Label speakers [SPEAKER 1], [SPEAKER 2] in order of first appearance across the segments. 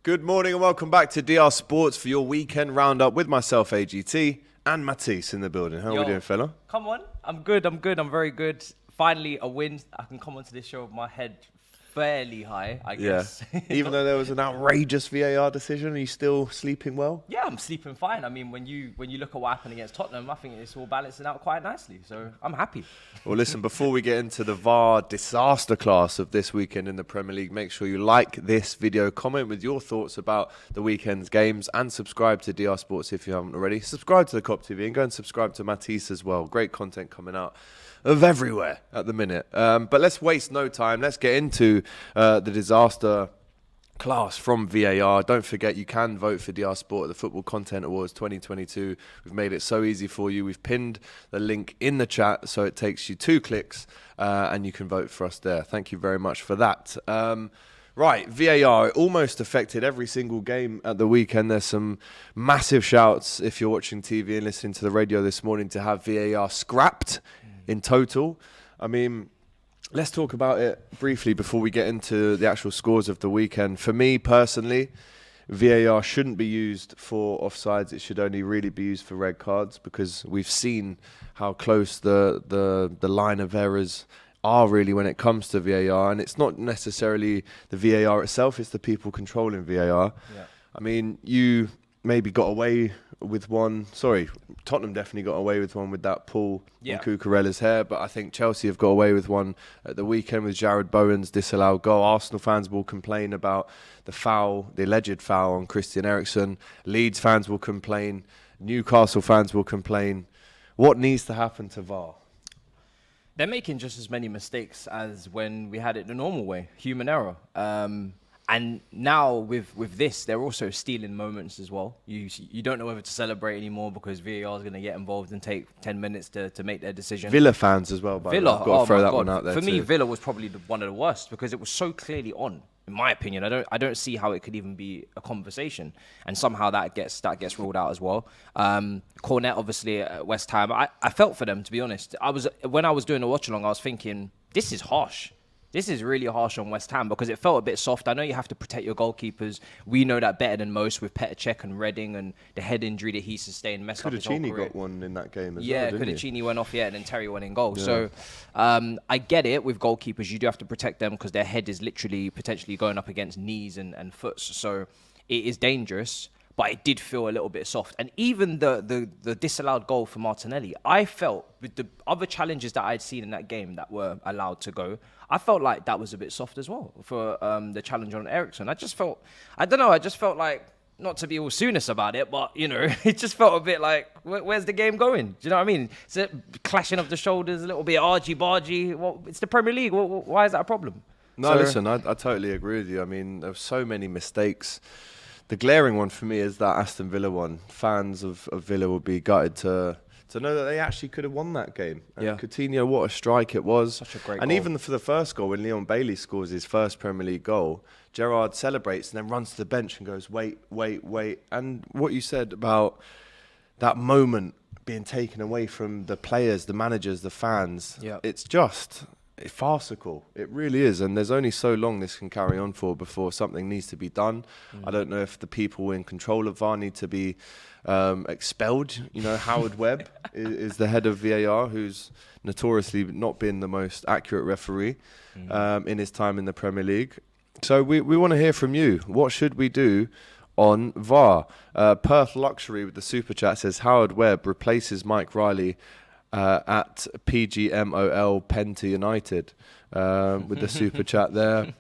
[SPEAKER 1] Good morning and welcome back to DR Sports for your weekend roundup with myself, AGT, and Matisse in the building. How are we doing, fella?
[SPEAKER 2] Come on. I'm good. I'm very good. Finally, a win. I can come onto this show with my head fairly high, I guess.
[SPEAKER 1] Yeah. Even though there was an outrageous VAR decision, are you still sleeping well?
[SPEAKER 2] Yeah, I'm sleeping fine. I mean, when you look at what happened against Tottenham, I think it's all balancing out quite nicely. So I'm happy.
[SPEAKER 1] Well, listen, before we get into the VAR disaster class of this weekend in the Premier League, make sure you like this video, comment with your thoughts about the weekend's games, and subscribe to DR Sports if you haven't already. Subscribe to the Cop TV and go and subscribe to Matisse as well. Great content coming out of everywhere at the minute. But let's waste no time. Let's get into the disaster class from VAR. Don't forget, you can vote for DR Sport at the Football Content Awards 2022. We've made it so easy for you. We've pinned the link in the chat, so it takes you 2 clicks, and you can vote for us there. Thank you very much for that. Right, VAR, it almost affected every single game at the weekend. There's some massive shouts, if you're watching TV and listening to the radio this morning, to have VAR scrapped in total. I mean, let's talk about it briefly before we get into the actual scores of the weekend. For me personally, VAR shouldn't be used for offsides. It should only really be used for red cards, because we've seen how close the line of errors are really when it comes to VAR. And it's not necessarily the VAR itself, it's the people controlling VAR. Yeah. I mean, you maybe got away with one. Sorry, Tottenham definitely got away with one with that pull on Cucurella's hair, but I think Chelsea have got away with one at the weekend with Jared Bowen's disallowed goal. Arsenal fans will complain about the foul, the alleged foul on Christian Eriksen. Leeds fans will complain. Newcastle fans will complain. What needs to happen to VAR?
[SPEAKER 2] They're making just as many mistakes as when we had it the normal way, human error. And now with this, they're also stealing moments as well. You don't know whether to celebrate anymore because VAR is going to get involved and take 10 minutes to make their decision.
[SPEAKER 1] Villa fans as well, by the way. I've got to throw that one out there.
[SPEAKER 2] For me, Villa was probably one of the worst because it was so clearly on. In my opinion, I don't see how it could even be a conversation, and somehow that gets ruled out as well. Cornet, obviously at West Ham, I felt for them, to be honest. When I was doing the watch along, I was thinking, this is harsh. This is really harsh on West Ham because it felt a bit soft. I know you have to protect your goalkeepers. We know that better than most with Petr Cech and Redding and the head injury that he sustained messed up his whole career.
[SPEAKER 1] got one in that game as well,
[SPEAKER 2] yeah, Cudicini went off, and then Terry went in goal. Yeah. So I get it with goalkeepers. You do have to protect them because their head is literally potentially going up against knees and foot. So it is dangerous. But it did feel a little bit soft. And even the disallowed goal for Martinelli, I felt with the other challenges that I'd seen in that game that were allowed to go, I felt like that was a bit soft as well for the challenge on Eriksen. I just felt like, not to be all soonest about it, but, it just felt a bit like, where's the game going? Do you know what I mean? It's a clashing of the shoulders, a little bit argy-bargy. Well, it's the Premier League. Why is that a problem?
[SPEAKER 1] No, listen, I totally agree with you. I mean, there were so many mistakes. The glaring one for me is that Aston Villa one. Fans of Villa will be gutted to know that they actually could have won that game. And Coutinho, what a strike it was. Such a great goal. Even for the first goal, when Leon Bailey scores his first Premier League goal, Gerrard celebrates and then runs to the bench and goes, wait. And what you said about that moment being taken away from the players, the managers, the fans, it's just farcical. It really is, and there's only so long this can carry on for before something needs to be done. I don't know if the people in control of VAR need to be expelled. Howard Webb is the head of VAR, who's notoriously not been the most accurate referee in his time in the Premier League. So we want to hear from you. What should we do on VAR? Perth Luxury with the super chat says Howard Webb replaces Mike Riley at PGMOL Penta United with the super chat there.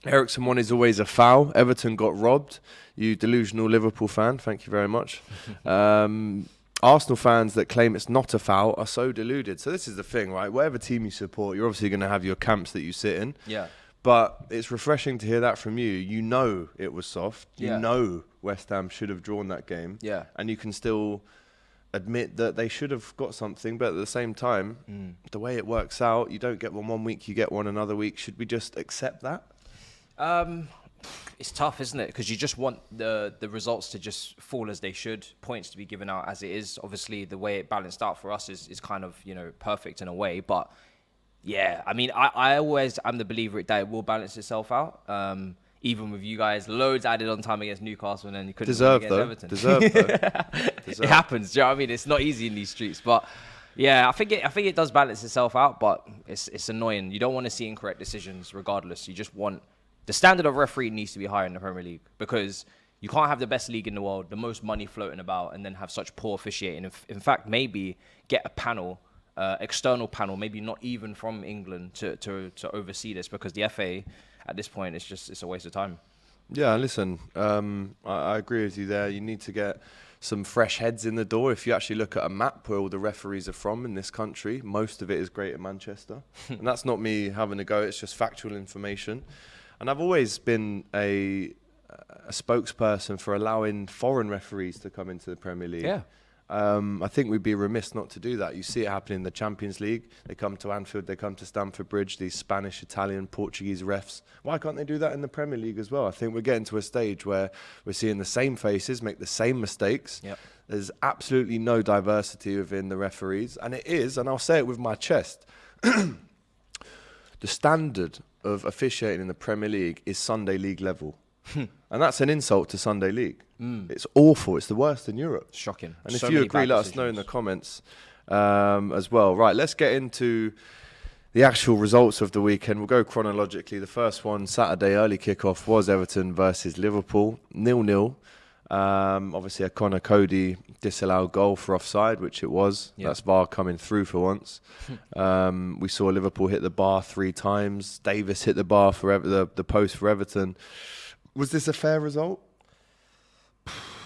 [SPEAKER 1] Eriksen one is always a foul. Everton got robbed. You delusional Liverpool fan, thank you very much. Arsenal fans that claim it's not a foul are so deluded. So this is the thing, right? Whatever team you support, you're obviously going to have your camps that you sit in. Yeah. But it's refreshing to hear that from you. You know it was soft. You know West Ham should have drawn that game. Yeah. And you can still admit that they should have got something, but at the same time, the way it works out, you don't get one week, you get one another week. Should we just accept that?
[SPEAKER 2] It's tough, isn't it? Because you just want the results to just fall as they should, points to be given out as it is. Obviously, the way it balanced out for us is kind of, perfect in a way. But yeah, I mean, I always am the believer that it will balance itself out. even with you guys, loads added on time against Newcastle, and then you couldn't
[SPEAKER 1] Deserved
[SPEAKER 2] win against
[SPEAKER 1] though.
[SPEAKER 2] Everton.
[SPEAKER 1] Deserved though.
[SPEAKER 2] It happens. Do you know what I mean? It's not easy in these streets, but yeah, I think it does balance itself out, but it's annoying. You don't want to see incorrect decisions, regardless. You just want the standard of referee needs to be higher in the Premier League, because you can't have the best league in the world, the most money floating about, and then have such poor officiating. In fact, maybe get a panel. External panel, maybe not even from England, to oversee this, because the FA at this point it's a waste of time.
[SPEAKER 1] Yeah, listen, I agree with you there. You need to get some fresh heads in the door. If you actually look at a map where all the referees are from in this country, most of it is Greater Manchester. And that's not me having a go, it's just factual information. And I've always been a spokesperson for allowing foreign referees to come into the Premier League.
[SPEAKER 2] Yeah.
[SPEAKER 1] I think we'd be remiss not to do that. You see it happening in the Champions League. They come to Anfield, they come to Stamford Bridge, these Spanish, Italian, Portuguese refs. Why can't they do that in the Premier League as well? I think we're getting to a stage where we're seeing the same faces make the same mistakes.
[SPEAKER 2] Yep.
[SPEAKER 1] There's absolutely no diversity within the referees. And it is, and I'll say it with my chest, the standard of officiating in the Premier League is Sunday League level. And that's an insult to Sunday League. It's awful. It's the worst in Europe.
[SPEAKER 2] Shocking.
[SPEAKER 1] And if you agree, let us know in the comments as well. Right, let's get into the actual results of the weekend. We'll go chronologically. The first one, Saturday, early kickoff, was Everton versus Liverpool, 0-0. Obviously, a Connor Cody disallowed goal for offside, which it was.
[SPEAKER 2] Yeah.
[SPEAKER 1] That's VAR coming through for once. We saw Liverpool hit the bar 3 times. Davis hit the bar for the post for Everton. Was this a fair result?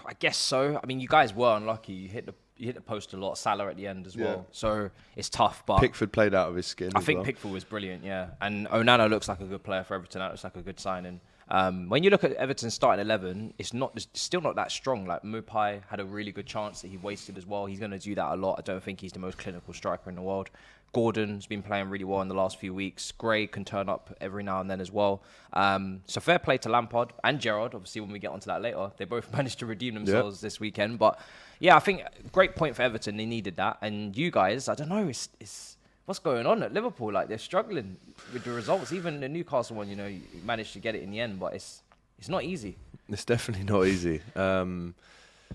[SPEAKER 2] I guess so. I mean, you guys were unlucky. You hit the post a lot. Salah at the end as well. So it's tough. But
[SPEAKER 1] Pickford played out of his skin.
[SPEAKER 2] I think Pickford was brilliant, yeah. And Onana looks like a good player for Everton. That looks like a good signing. When you look at Everton's starting 11, it's still not that strong. Like Mupai had a really good chance that he wasted as well. He's going to do that a lot. I don't think he's the most clinical striker in the world. Gordon's been playing really well in the last few weeks. Gray can turn up every now and then as well. So fair play to Lampard and Gerrard. Obviously, when we get onto that later, they both managed to redeem themselves this weekend. But yeah, I think great point for Everton. They needed that. And you guys, I don't know, it's what's going on at Liverpool? Like, they're struggling with the results. Even the Newcastle one, you managed to get it in the end, but it's not easy.
[SPEAKER 1] It's definitely not easy.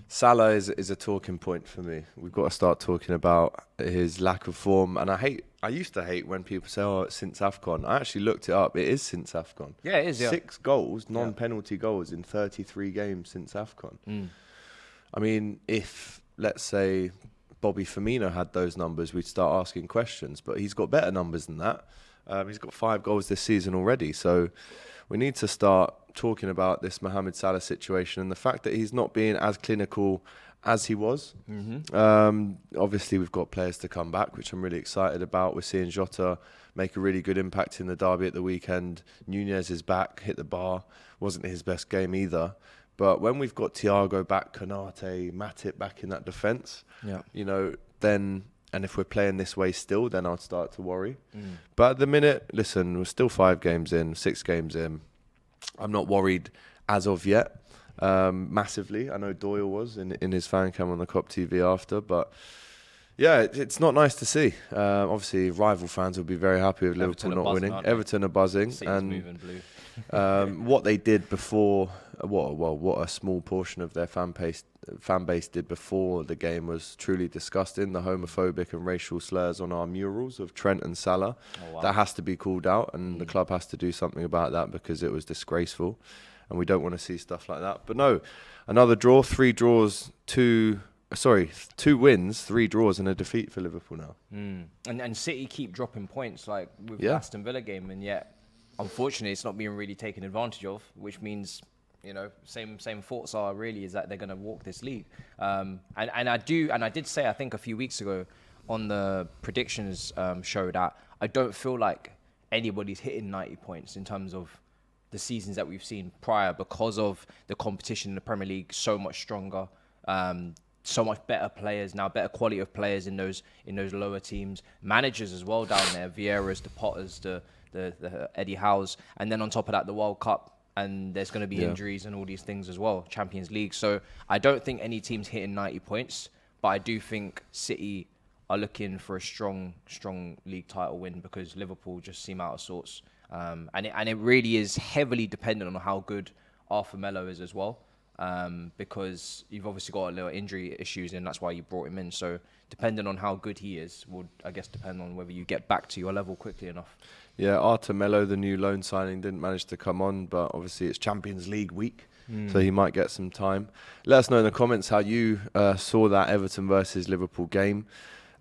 [SPEAKER 1] Salah is a talking point for me. We've got to start talking about his lack of form. And I used to hate when people say, oh, it's since AFCON. I actually looked it up. It is since AFCON.
[SPEAKER 2] Yeah, it is, yeah.
[SPEAKER 1] 6 goals, non-penalty goals in 33 games since AFCON. I mean, if, let's say, Bobby Firmino had those numbers, we'd start asking questions. But he's got better numbers than that. He's got 5 goals this season already. So we need to start talking about this Mohamed Salah situation and the fact that he's not being as clinical as he was. Obviously, we've got players to come back, which I'm really excited about. We're seeing Jota make a really good impact in the derby at the weekend. Nunez is back, hit the bar. Wasn't his best game either. But when we've got Thiago back, Konate, Matip back in that defence, then... And if we're playing this way still, then I'd start to worry. But at the minute, listen, we're still 5 games in, 6 games in. I'm not worried as of yet, massively. I know Doyle was in his fan cam on the Cop TV after. But yeah, it's not nice to see. Obviously, rival fans will be very happy with Liverpool not winning. Everton are buzzing. And
[SPEAKER 2] moving blue.
[SPEAKER 1] what they did before, what a small portion of their fan base did before the game was truly disgusting. The homophobic and racial slurs on our murals of Trent and Salah. Oh, wow. That has to be called out, and the club has to do something about that because it was disgraceful, and we don't want to see stuff like that. But no, another draw, 2 wins, 3 draws, and a defeat for Liverpool now.
[SPEAKER 2] And City keep dropping points, like with the Aston Villa game, and yet, unfortunately, it's not being really taken advantage of, which means, same thoughts are really is that they're going to walk this league. And I did say, I think a few weeks ago on the predictions show that I don't feel like anybody's hitting 90 points in terms of the seasons that we've seen prior, because of the competition in the Premier League so much stronger. So much better players now, better quality of players in those lower teams, managers as well down there, Vieira's, the Potters, the Eddie Howe's, and then on top of that, the World Cup, and there's going to be injuries and all these things as well, Champions League. So I don't think any team's hitting 90 points, but I do think City are looking for a strong league title win because Liverpool just seem out of sorts. And it really is heavily dependent on how good Arthur Melo is as well. Because you've obviously got a little injury issues and that's why you brought him in. So depending on how good he is would, I guess, depend on whether you get back to your level quickly enough.
[SPEAKER 1] Yeah, Arthur Melo, the new loan signing, didn't manage to come on, but obviously it's Champions League week, so he might get some time. Let us know in the comments how you saw that Everton versus Liverpool game.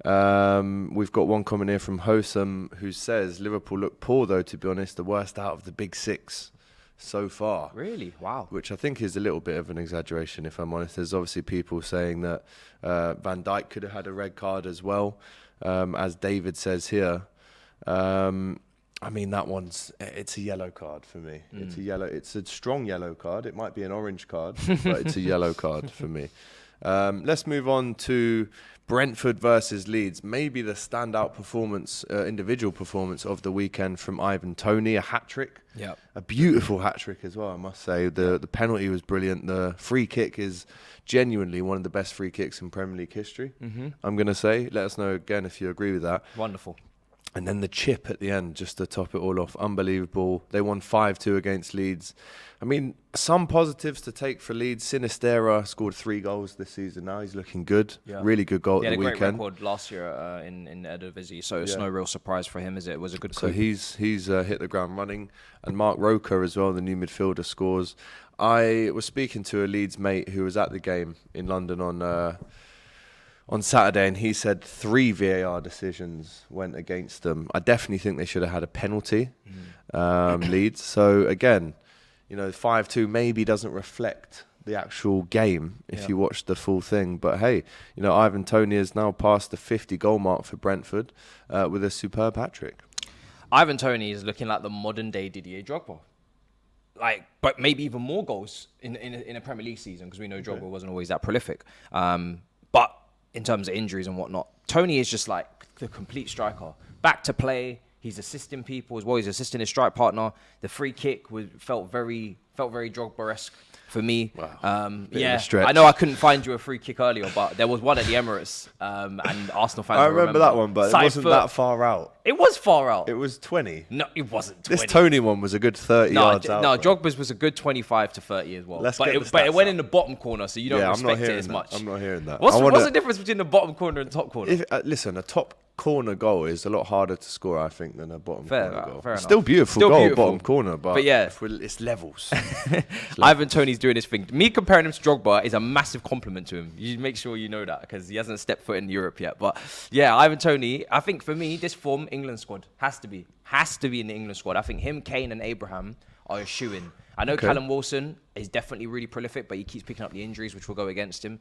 [SPEAKER 1] We've got one comment here from Hosam who says, Liverpool look poor though, to be honest, the worst out of the big six so far.
[SPEAKER 2] Really? Wow.
[SPEAKER 1] Which I think is a little bit of an exaggeration, if I'm honest. There's obviously people saying that Van Dijk could have had a red card as well, as David says here. I mean, it's a yellow card for me. It's a strong yellow card. It might be an orange card, but it's a yellow card for me. Let's move on to Brentford versus Leeds. Maybe the standout performance, individual performance of the weekend from Ivan Toney, a hat-trick.
[SPEAKER 2] Yeah.
[SPEAKER 1] A beautiful hat-trick as well, I must say. The penalty was brilliant. The free kick is genuinely one of the best free kicks in Premier League history, I'm going to say. Let us know again if you agree with that.
[SPEAKER 2] Wonderful.
[SPEAKER 1] And then the chip at the end, just to top it all off, unbelievable. They won 5-2 against Leeds. I mean, some positives to take for Leeds. Sinistera scored 3 goals this season now. He's looking good. Yeah. Really good goal at the weekend. He had a great record
[SPEAKER 2] last year in Eredivisie, so it's no real surprise for him, is it? It was a good coup.
[SPEAKER 1] So he's hit the ground running. And Mark Roca as well, the new midfielder, scores. I was speaking to a Leeds mate who was at the game in London on Saturday, and he said 3 VAR decisions went against them. I definitely think they should have had a penalty, Leeds. So again, 5-2 maybe doesn't reflect the actual game if you watch the full thing. But hey, Ivan Toney has now passed the 50 goal mark for Brentford with a superb hat-trick.
[SPEAKER 2] Ivan Toney is looking like the modern day Didier Drogba. But maybe even more goals in a Premier League season, because we know Drogba wasn't always that prolific. But in terms of injuries and whatnot, Toney is just like the complete striker. Back to play, he's assisting people as well. He's assisting his strike partner. The free kick felt very Drogba-esque for me.
[SPEAKER 1] Wow.
[SPEAKER 2] Yeah, I know I couldn't find you a free kick earlier, but there was one at the Emirates, and Arsenal fans.
[SPEAKER 1] I remember that one, but it wasn't that far out.
[SPEAKER 2] It was far out.
[SPEAKER 1] It was 20.
[SPEAKER 2] No, it wasn't 20.
[SPEAKER 1] This Toney one was a good 30 yards out.
[SPEAKER 2] No, Drogba's was a good 25 to 30 as well. But it went in the bottom corner, so you don't respect it as much.
[SPEAKER 1] I'm not hearing that.
[SPEAKER 2] What's the difference between the bottom corner and the top corner?
[SPEAKER 1] Listen, a top corner goal is a lot harder to score, I think, than a bottom corner goal.
[SPEAKER 2] Fair enough.
[SPEAKER 1] Still beautiful goal, bottom corner, but
[SPEAKER 2] yeah,
[SPEAKER 1] it's levels.
[SPEAKER 2] Ivan Toney's doing his thing. Me comparing him to Drogba is a massive compliment to him. You make sure you know that, because he hasn't stepped foot in Europe yet. But yeah, Ivan Toney, I think for me, this form, England squad, has to be in the England squad. I think him, Kane and Abraham are a shoo-in. I know Callum Wilson is definitely really prolific, but he keeps picking up the injuries, which will go against him.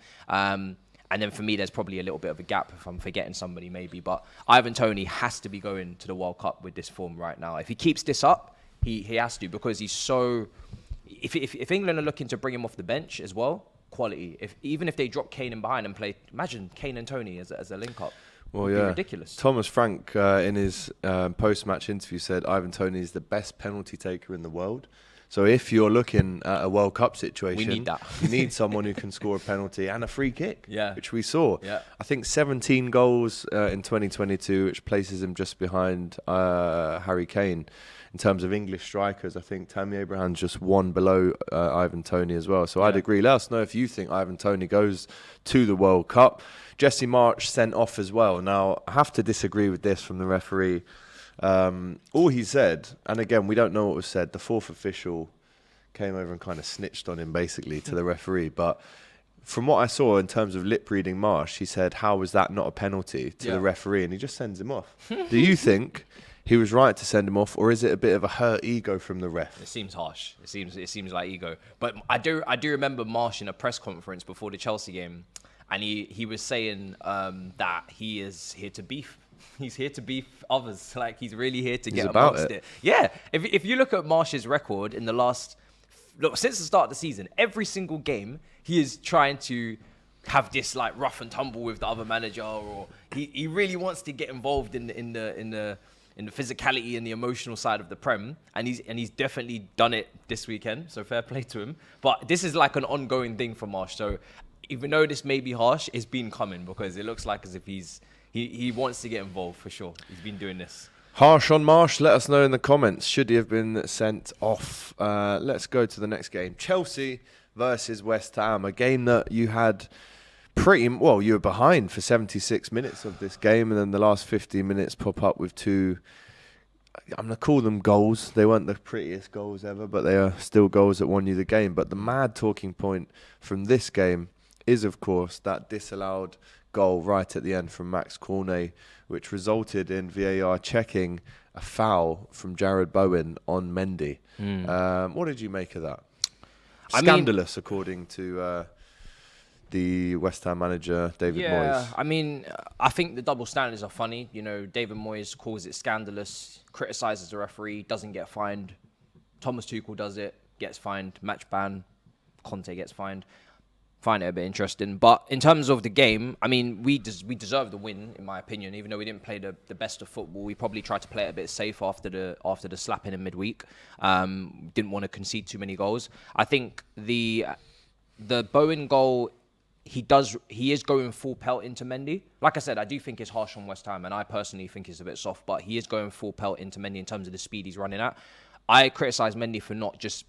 [SPEAKER 2] And then for me, there's probably a little bit of a gap if I'm forgetting somebody maybe. But Ivan Toney has to be going to the World Cup with this form right now. If he keeps this up, he has to, because he's so... If England are looking to bring him off the bench as well, quality. Even if they drop Kane in behind and play... Imagine Kane and Toney as a link-up.
[SPEAKER 1] Well, yeah. Ridiculous. Thomas Frank, in his post-match interview, said Ivan Toney is the best penalty taker in the world. So if you're looking at a World Cup situation,
[SPEAKER 2] we need that.
[SPEAKER 1] You need someone who can score a penalty and a free kick, which we saw.
[SPEAKER 2] Yeah.
[SPEAKER 1] I think 17 goals in 2022, which places him just behind Harry Kane. In terms of English strikers, I think Tammy Abraham's just one below Ivan Toney as well. So I'd agree. Let us know if you think Ivan Toney goes to the World Cup. Jesse March sent off as well. Now, I have to disagree with this from the referee. All he said, and again, we don't know what was said, the fourth official came over and kind of snitched on him basically to the referee. But from what I saw in terms of lip reading Marsh, he said, how was that not a penalty to the referee? And he just sends him off. Do you think he was right to send him off, or is it a bit of a hurt ego from the ref?
[SPEAKER 2] It seems harsh. It seems like ego. But I do remember Marsh in a press conference before the Chelsea game, and he was saying that he is here to beef. He's here to beef others. Like, he's really here to get amongst it. Yeah. If you look at Marsh's record in the since the start of the season, every single game he is trying to have this like rough and tumble with the other manager, or he really wants to get involved in the physicality and the emotional side of the Prem, and he's definitely done it this weekend. So fair play to him. But this is like an ongoing thing for Marsh. So even though this may be harsh, it's been coming, because it looks like as if he's he wants to get involved for sure. He's been doing this.
[SPEAKER 1] Harsh on Marsh, let us know in the comments. Should he have been sent off? Let's go to the next game. Chelsea versus West Ham. A game that you had you were behind for 76 minutes of this game, and then the last 15 minutes pop up with two, I'm going to call them goals. They weren't the prettiest goals ever, but they are still goals that won you the game. But the mad talking point from this game is, of course, that disallowed goal right at the end from Max Cornet, which resulted in VAR checking a foul from Jared Bowen on Mendy. What did you make of that? Scandalous, according to the West Ham manager, David Moyes.
[SPEAKER 2] I mean, I think the double standards are funny. You know, David Moyes calls it scandalous, criticises the referee, doesn't get fined. Thomas Tuchel does it, gets fined, match ban. Conte gets fined. Find it a bit interesting. But in terms of the game, I mean, we deserved the win, in my opinion. Even though we didn't play the best of football, we probably tried to play it a bit safe after the slapping in midweek. Didn't want to concede too many goals. I think the Bowen goal, he is going full pelt into Mendy. Like I said, I do think it's harsh on West Ham, and I personally think it's a bit soft. But he is going full pelt into Mendy in terms of the speed he's running at. I criticise Mendy for not just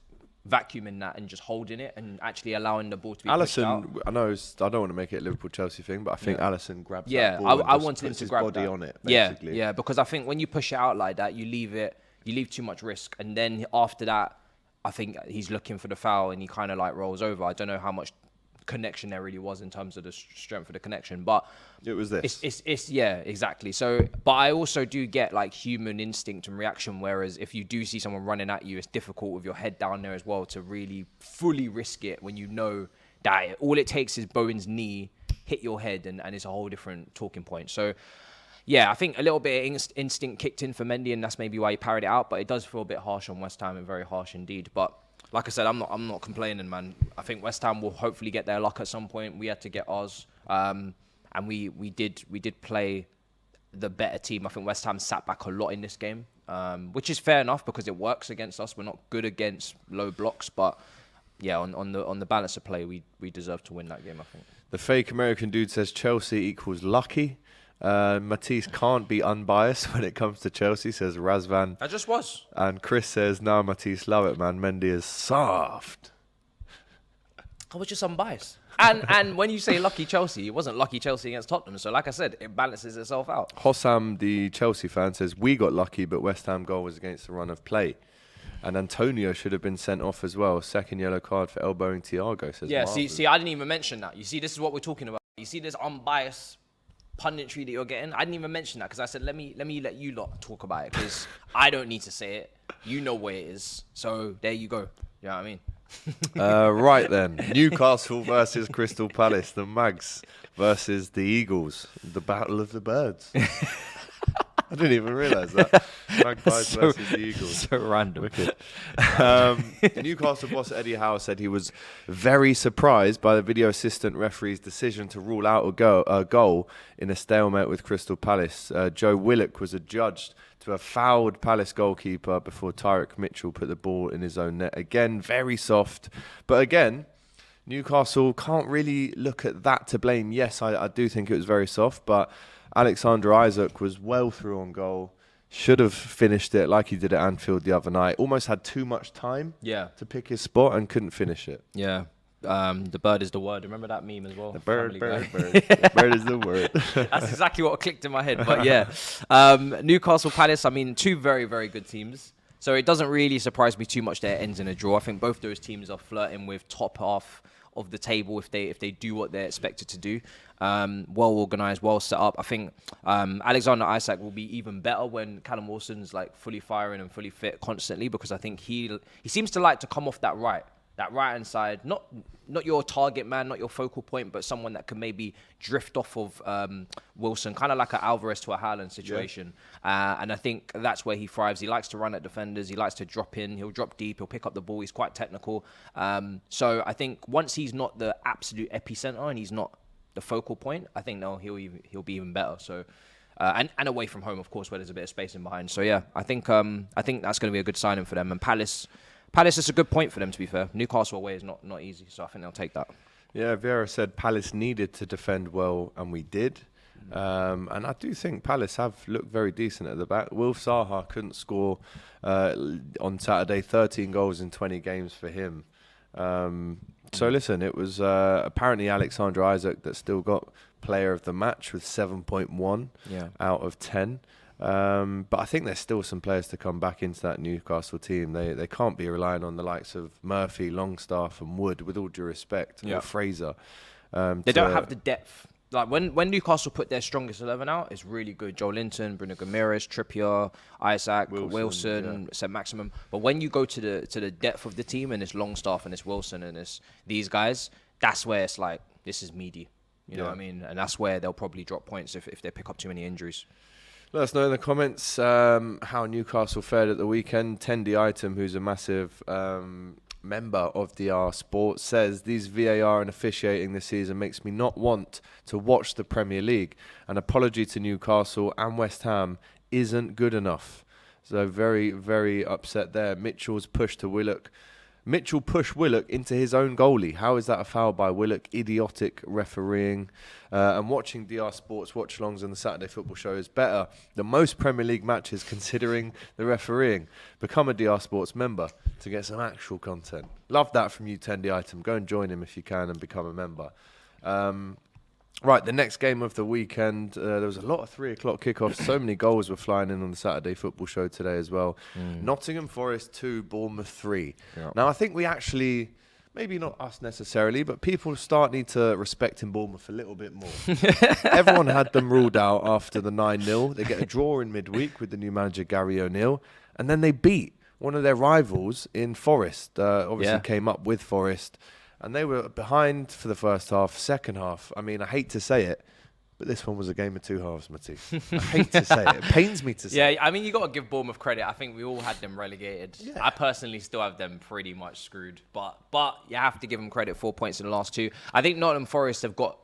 [SPEAKER 2] vacuuming that and just holding it and actually allowing the ball to be pushed out.
[SPEAKER 1] I know I don't want to make it a Liverpool-Chelsea thing, but I think Alisson grabs that
[SPEAKER 2] Yeah,
[SPEAKER 1] ball
[SPEAKER 2] I wanted him to
[SPEAKER 1] his
[SPEAKER 2] grab
[SPEAKER 1] body
[SPEAKER 2] that.
[SPEAKER 1] on it, basically.
[SPEAKER 2] Yeah, because I think when you push it out like that, you leave too much risk. And then after that, I think he's looking for the foul and he kind of like rolls over. I don't know how much connection there really was in terms of the strength of the connection, but
[SPEAKER 1] it was this.
[SPEAKER 2] It's yeah, exactly. So, but I also do get like human instinct and reaction. Whereas if you do see someone running at you, it's difficult with your head down there as well to really fully risk it when you know that all it takes is Bowen's knee hit your head and it's a whole different talking point. So, yeah, I think a little bit of instinct kicked in for Mendy, and that's maybe why he parried it out. But it does feel a bit harsh on West Ham, and very harsh indeed. But like I said, I'm not complaining, man. I think West Ham will hopefully get their luck at some point. We had to get ours, and we did play the better team. I think West Ham sat back a lot in this game, which is fair enough because it works against us. We're not good against low blocks, but yeah, on the balance of play, we deserve to win that game, I think.
[SPEAKER 1] The fake American dude says Chelsea equals lucky. Matisse can't be unbiased when it comes to Chelsea, says Razvan.
[SPEAKER 2] I just was.
[SPEAKER 1] And Chris says, no, Matisse, love it, man. Mendy is soft.
[SPEAKER 2] I was just unbiased. And when you say lucky Chelsea, it wasn't lucky Chelsea against Tottenham. So like I said, it balances itself out.
[SPEAKER 1] Hossam, the Chelsea fan, says, we got lucky, but West Ham goal was against the run of play. And Antonio should have been sent off as well. Second yellow card for elbowing Thiago, says
[SPEAKER 2] yeah,
[SPEAKER 1] Marvin.
[SPEAKER 2] see, I didn't even mention that. You see, this is what we're talking about. You see this unbiased punditry that you're getting? I didn't even mention that because I said, let me let you lot talk about it because I don't need to say it. You know where it is. So there you go. You know what I mean?
[SPEAKER 1] Right then, Newcastle versus Crystal Palace, the Mags versus the Eagles, the battle of the birds. I didn't even realise that. Magpies versus the Eagles.
[SPEAKER 2] So random.
[SPEAKER 1] Wicked. The Newcastle boss Eddie Howe said he was very surprised by the video assistant referee's decision to rule out a goal in a stalemate with Crystal Palace. Joe Willock was adjudged to have fouled Palace goalkeeper before Tyrick Mitchell put the ball in his own net. Again, very soft. But again, Newcastle can't really look at that to blame. Yes, I do think it was very soft, but Alexander Isak was well through on goal. Should have finished it like he did at Anfield the other night. Almost had too much time to pick his spot and couldn't finish it.
[SPEAKER 2] Yeah. The bird is the word. Remember that meme as well?
[SPEAKER 1] The bird. The bird is the word.
[SPEAKER 2] That's exactly what clicked in my head. But yeah, Newcastle Palace, I mean, two very, very good teams. So it doesn't really surprise me too much that it ends in a draw. I think both those teams are flirting with top half of the table if they do what they're expected to do. Well organised, well set up. I think Alexander Isak will be even better when Callum Wilson's like fully firing and fully fit constantly, because I think he seems to like to come off that right-hand side, not your target man, not your focal point, but someone that can maybe drift off of Wilson, kind of like an Alvarez to a Haaland situation. Yeah. And I think that's where he thrives. He likes to run at defenders. He likes to drop in. He'll drop deep. He'll pick up the ball. He's quite technical. So I think once he's not the absolute epicenter and he's not the focal point, I think he'll be even better. So. And away from home, of course, where there's a bit of space in behind. So yeah, I think that's going to be a good signing for them. And Palace is a good point for them, to be fair. Newcastle away is not easy, so I think they'll take that.
[SPEAKER 1] Yeah, Vieira said Palace needed to defend well, and we did. And I do think Palace have looked very decent at the back. Wilf Zaha couldn't score on Saturday, 13 goals in 20 games for him. So listen, it was apparently Alexander Isak that still got player of the match with 7.1 out of 10. But I think there's still some players to come back into that Newcastle team. They can't be relying on the likes of Murphy, Longstaff and Wood, with all due respect, or Fraser.
[SPEAKER 2] They don't have the depth. Like when Newcastle put their strongest 11 out, it's really good. Joe Linton, Bruno Gomes, Trippier, Isaac, Wilson, St. Maximum. But when you go to the depth of the team and it's Longstaff and it's Wilson and it's these guys, that's where it's like, this is meaty. You know what I mean? And that's where they'll probably drop points if they pick up too many injuries.
[SPEAKER 1] Let us know in the comments how Newcastle fared at the weekend. Tendi Item, who's a massive member of DR Sports, says these VAR and officiating this season makes me not want to watch the Premier League. An apology to Newcastle and West Ham isn't good enough. So very, very upset there. Mitchell pushed Willock into his own goalie. How is that a foul by Willock? Idiotic refereeing. And watching DR Sports watch-alongs on the Saturday Football Show is better than most Premier League matches considering the refereeing. Become a DR Sports member to get some actual content. Love that from you, Tendi Item. Go and join him if you can and become a member. Right, the next game of the weekend, there was a lot of 3 o'clock kickoffs. So many goals were flying in on the Saturday Football Show today as well. Nottingham Forest 2, Bournemouth 3. Yep. Now, I think we actually, maybe not us necessarily, but people need to respect in Bournemouth a little bit more. Everyone had them ruled out after the 9-0. They get a draw in midweek with the new manager, Gary O'Neill. And then they beat one of their rivals in Forest. Obviously came up with Forest. And they were behind for the first half. Second half, I mean, I hate to say it, but this one was a game of two halves, Matisse. I hate to say it. It pains me to say it.
[SPEAKER 2] Yeah, I mean, you got to give Bournemouth credit. I think we all had them relegated. Yeah. I personally still have them pretty much screwed. But you have to give them credit, 4 points in the last 2. I think Nottingham Forest have got...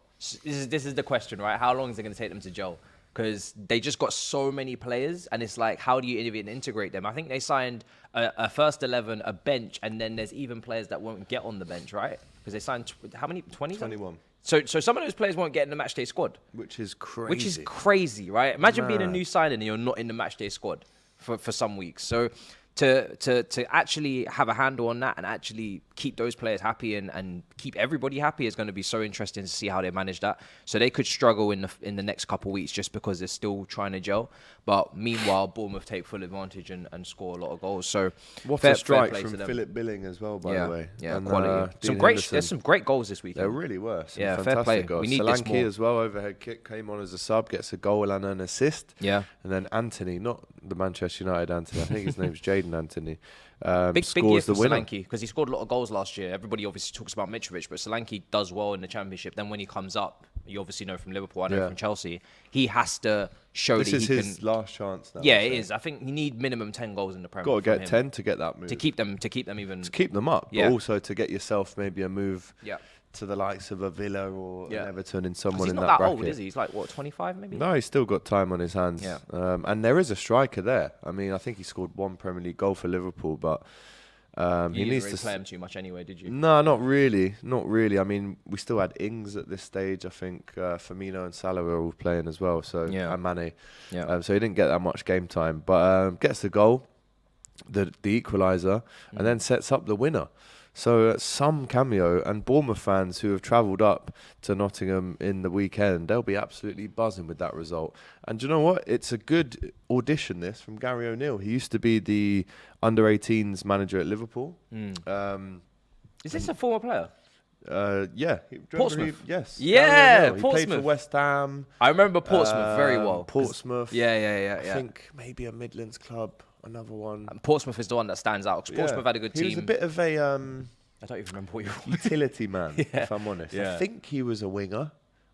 [SPEAKER 2] This is the question, right? How long is it going to take them to gel? Because they just got so many players, and it's like, how do you even integrate them? I think they signed a first 11, a bench, and then there's even players that won't get on the bench, right? Because they signed, how many? 20?
[SPEAKER 1] 21. So
[SPEAKER 2] some of those players won't get in the matchday squad.
[SPEAKER 1] Which is crazy.
[SPEAKER 2] Right? Imagine being a new signing and you're not in the matchday squad for some weeks. So to actually have a handle on that and actually keep those players happy and keep everybody happy is going to be so interesting to see how they manage that. So they could struggle in the next couple of weeks just because they're still trying to gel. But meanwhile, Bournemouth take full advantage and score a lot of goals. So
[SPEAKER 1] what a strike from Philip Billing as well, by the way.
[SPEAKER 2] Yeah, and, quality. There's some great goals this weekend.
[SPEAKER 1] There really were. Some
[SPEAKER 2] fantastic
[SPEAKER 1] fair play.
[SPEAKER 2] Goals. We need
[SPEAKER 1] Solanke as well, overhead kick, came on as a sub, gets a goal and an assist.
[SPEAKER 2] Yeah.
[SPEAKER 1] And then Anthony, not the Manchester United Anthony, I think his name's Jaden Anthony.
[SPEAKER 2] Big
[SPEAKER 1] scores
[SPEAKER 2] year for
[SPEAKER 1] the winner.
[SPEAKER 2] Solanke because he scored a lot of goals last year. Everybody obviously talks about Mitrovic, but Solanke does well in the Championship. Then when he comes up, you obviously know from Liverpool, I know from Chelsea, he has to show that he can... This is
[SPEAKER 1] his last chance now.
[SPEAKER 2] Yeah, it is. I think you need minimum 10 goals in the Premier League.
[SPEAKER 1] Got to get 10 to get that move.
[SPEAKER 2] To keep them even...
[SPEAKER 1] To keep them up, but also to get yourself maybe a move to the likes of a Villa or an Everton in someone in that bracket. He's not that old,
[SPEAKER 2] is he? He's like, what, 25 maybe?
[SPEAKER 1] No, he's still got time on his hands.
[SPEAKER 2] Yeah.
[SPEAKER 1] And there is a striker there. I mean, I think he scored 1 Premier League goal for Liverpool, but...
[SPEAKER 2] he needs to play him too much anyway, did you?
[SPEAKER 1] No, not really. I mean, we still had Ings at this stage. I think Firmino and Salah were all playing as well. So and Mane. Yeah. So he didn't get that much game time, but gets the goal, the equaliser, and then sets up the winner. So some cameo, and Bournemouth fans who have travelled up to Nottingham in the weekend, they'll be absolutely buzzing with that result. And do you know what? It's a good audition, this, from Gary O'Neill. He used to be the under-18s manager at Liverpool.
[SPEAKER 2] Is this a former player?
[SPEAKER 1] Yeah.
[SPEAKER 2] Portsmouth?
[SPEAKER 1] Yes.
[SPEAKER 2] Yeah,
[SPEAKER 1] Portsmouth.
[SPEAKER 2] Portsmouth.
[SPEAKER 1] He played for West Ham.
[SPEAKER 2] I remember Portsmouth very well.
[SPEAKER 1] Portsmouth.
[SPEAKER 2] Yeah.
[SPEAKER 1] I think maybe a Midlands club. Another one.
[SPEAKER 2] And Portsmouth is the one that stands out. Because Portsmouth had a good team.
[SPEAKER 1] He was a bit of a...
[SPEAKER 2] I don't even remember what you were.
[SPEAKER 1] Utility man, if I'm honest. I think he was a winger.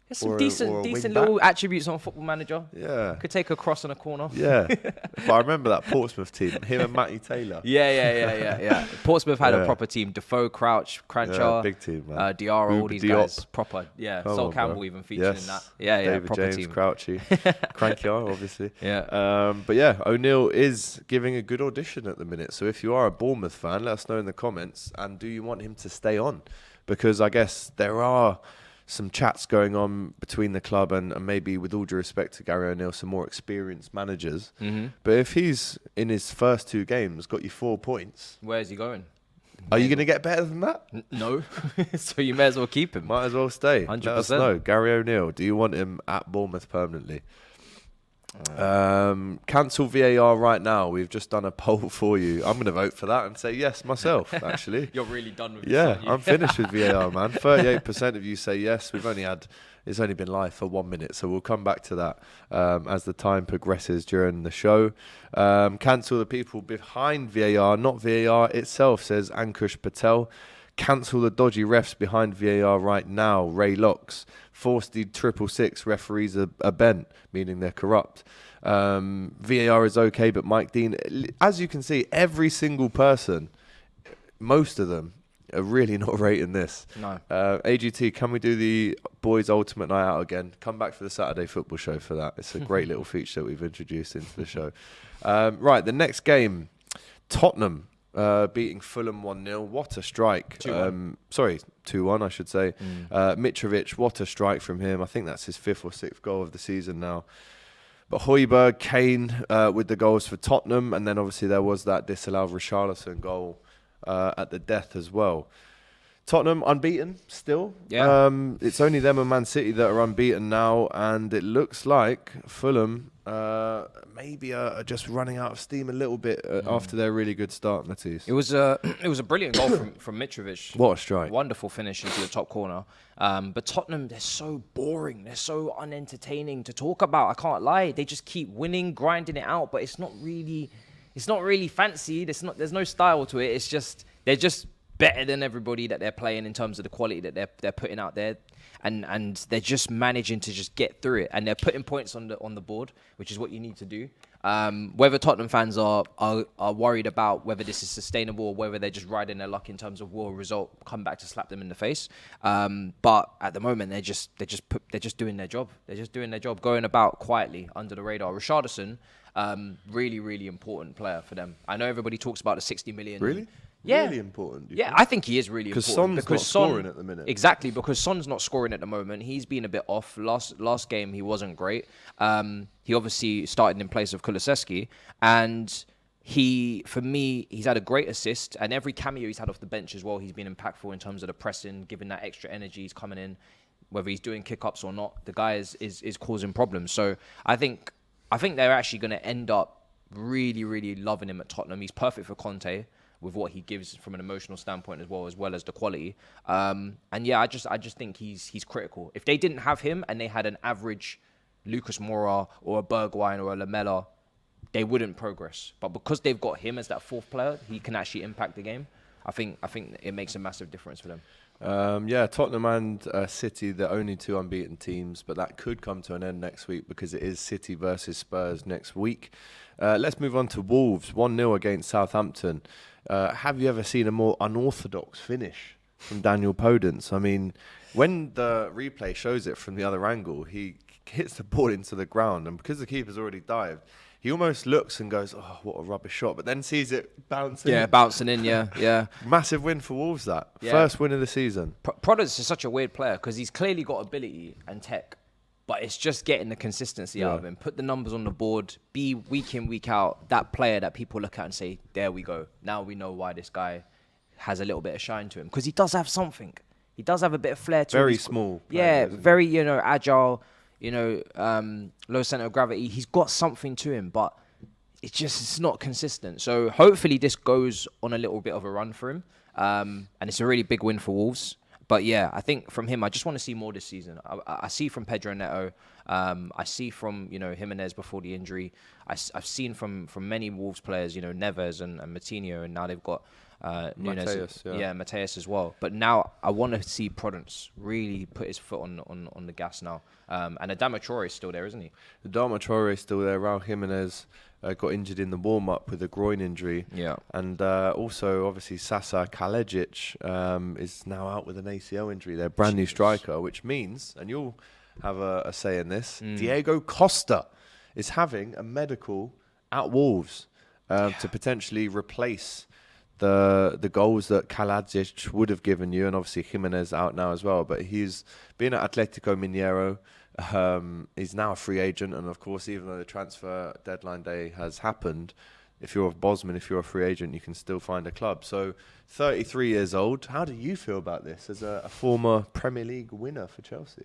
[SPEAKER 2] There's some decent little attributes on Football Manager.
[SPEAKER 1] Yeah.
[SPEAKER 2] Could take a cross in a corner.
[SPEAKER 1] Yeah. But I remember that Portsmouth team, him and Matty Taylor.
[SPEAKER 2] Yeah. Portsmouth had a proper team. Defoe, Crouch, Cranshaw.
[SPEAKER 1] Big team, man.
[SPEAKER 2] Diarra, all these
[SPEAKER 1] Diop.
[SPEAKER 2] guys. Proper. Yeah. Sol Campbell even featured in that. Yeah,
[SPEAKER 1] David
[SPEAKER 2] proper
[SPEAKER 1] James,
[SPEAKER 2] team.
[SPEAKER 1] Crouchy. Crankier, obviously.
[SPEAKER 2] Yeah.
[SPEAKER 1] But yeah, O'Neill is giving a good audition at the minute. So if you are a Bournemouth fan, let us know in the comments. And do you want him to stay on? Because I guess there are some chats going on between the club and maybe, with all due respect to Gary O'Neill, some more experienced managers. But if he's in his first 2 games got you 4 points,
[SPEAKER 2] Where's he going?
[SPEAKER 1] are you going to get better than that?
[SPEAKER 2] No. So you may as well keep him.
[SPEAKER 1] Might as well stay.
[SPEAKER 2] 100%.
[SPEAKER 1] Let us know. Gary O'Neill, do you want him at Bournemouth permanently? Cancel VAR right now. We've just done a poll for you. I'm going to vote for that and say yes myself, actually.
[SPEAKER 2] You're really done with this,
[SPEAKER 1] Yeah,
[SPEAKER 2] aren't you?
[SPEAKER 1] I'm finished with VAR, man. 38% of you say yes. It's only been live for 1 minute, so we'll come back to that as the time progresses during the show. Cancel the people behind VAR, not VAR itself, says Ankush Patel. Cancel the dodgy refs behind VAR right now, Ray Locks. Force the 666 referees are bent, meaning they're corrupt. VAR is okay, but Mike Dean, as you can see, every single person, most of them, are really not rating this.
[SPEAKER 2] No.
[SPEAKER 1] AGT, can we do the boys' ultimate night out again? Come back for the Saturday football show for that. It's a great little feature that we've introduced into the show. Right, the next game, Tottenham beating Fulham 1-0. What a strike. 2-1, I should say. Mitrovic, what a strike from him. I think that's his 5th or 6th goal of the season now. But Højbjerg, Kane with the goals for Tottenham. And then obviously there was that disallowed Richarlison goal at the death as well. Tottenham unbeaten still.
[SPEAKER 2] Yeah.
[SPEAKER 1] It's only them and Man City that are unbeaten now, and it looks like Fulham maybe are just running out of steam a little bit after their really good start, Matisse.
[SPEAKER 2] It was a brilliant goal from Mitrovic.
[SPEAKER 1] What a strike.
[SPEAKER 2] Wonderful finish into the top corner. But Tottenham, they're so boring. They're so unentertaining to talk about. I can't lie. They just keep winning, grinding it out, but it's not really fancy. There's no style to it. It's just they're just better than everybody that they're playing in terms of the quality that they're putting out there, and they're just managing to just get through it, and they're putting points on the board, which is what you need to do. Whether Tottenham fans are worried about whether this is sustainable or whether they're just riding their luck in terms of will a result come back to slap them in the face, but at the moment they're just doing their job. They're just doing their job, going about quietly under the radar. Richarlison, really, really important player for them. I know everybody talks about the 60 million.
[SPEAKER 1] Really?
[SPEAKER 2] Yeah.
[SPEAKER 1] Really important.
[SPEAKER 2] Yeah, I think he is really important.
[SPEAKER 1] Because Son's not scoring at the minute.
[SPEAKER 2] Exactly, because Son's not scoring at the moment. He's been a bit off. Last game, he wasn't great. He obviously started in place of Kulusevski. And for me, he's had a great assist. And every cameo he's had off the bench as well, he's been impactful in terms of the pressing, giving that extra energy. He's coming in, whether he's doing kick-ups or not. The guy is causing problems. So I think they're actually going to end up really, really loving him at Tottenham. He's perfect for Conte, with what he gives from an emotional standpoint as well as the quality. And yeah, I just think he's critical. If they didn't have him and they had an average Lucas Moura or a Bergwijn or a Lamela, they wouldn't progress. But because they've got him as that 4th player, he can actually impact the game. I think it makes a massive difference for them.
[SPEAKER 1] Yeah, Tottenham and City, the only 2 unbeaten teams, but that could come to an end next week because it is City versus Spurs next week. Let's move on to Wolves, 1-0 against Southampton. Have you ever seen a more unorthodox finish from Daniel Podence? I mean, when the replay shows it from the other angle, he hits the ball into the ground, and because the keeper's already dived, he almost looks and goes, "Oh, what a rubbish shot!" But then sees it bouncing.
[SPEAKER 2] Yeah, bouncing in. Yeah.
[SPEAKER 1] Massive win for Wolves. That first win of the season.
[SPEAKER 2] Podence is such a weird player because he's clearly got ability and tech, but it's just getting the consistency out of him. Put the numbers on the board. Be week in, week out that player that people look at and say, "There we go. Now we know why this guy has a little bit of shine to him," because he does have something. He does have a bit of flair to him.
[SPEAKER 1] Very small.
[SPEAKER 2] Yeah, very agile. Low center of gravity. He's got something to him, but it's not consistent. So hopefully this goes on a little bit of a run for him, and it's a really big win for Wolves. But yeah, I think from him, I just want to see more this season. I see from Pedro Neto. I see from Jimenez before the injury. I've seen from many Wolves players, Neves and Matinho, and now they've got Nunes. Matisse as well. But now I want to see Podence really put his foot on the gas now. And Adama Traore is still there, isn't he?
[SPEAKER 1] Adama Traore is still there. Raul Jimenez got injured in the warm-up with a groin injury. Yeah. And also, obviously, Sasa Kalejic is now out with an ACL injury. Their brand new striker, which means, and you'll have a say in this, Diego Costa is having a medical at Wolves to potentially replace the goals that Kaladzic would have given you, and obviously Jimenez out now as well. But he's been at Atletico Mineiro. He's now a free agent, and of course, even though the transfer deadline day has happened, if you're a Bosman, if you're a free agent, you can still find a club. So, 33 years old. How do you feel about this as a former Premier League winner for Chelsea?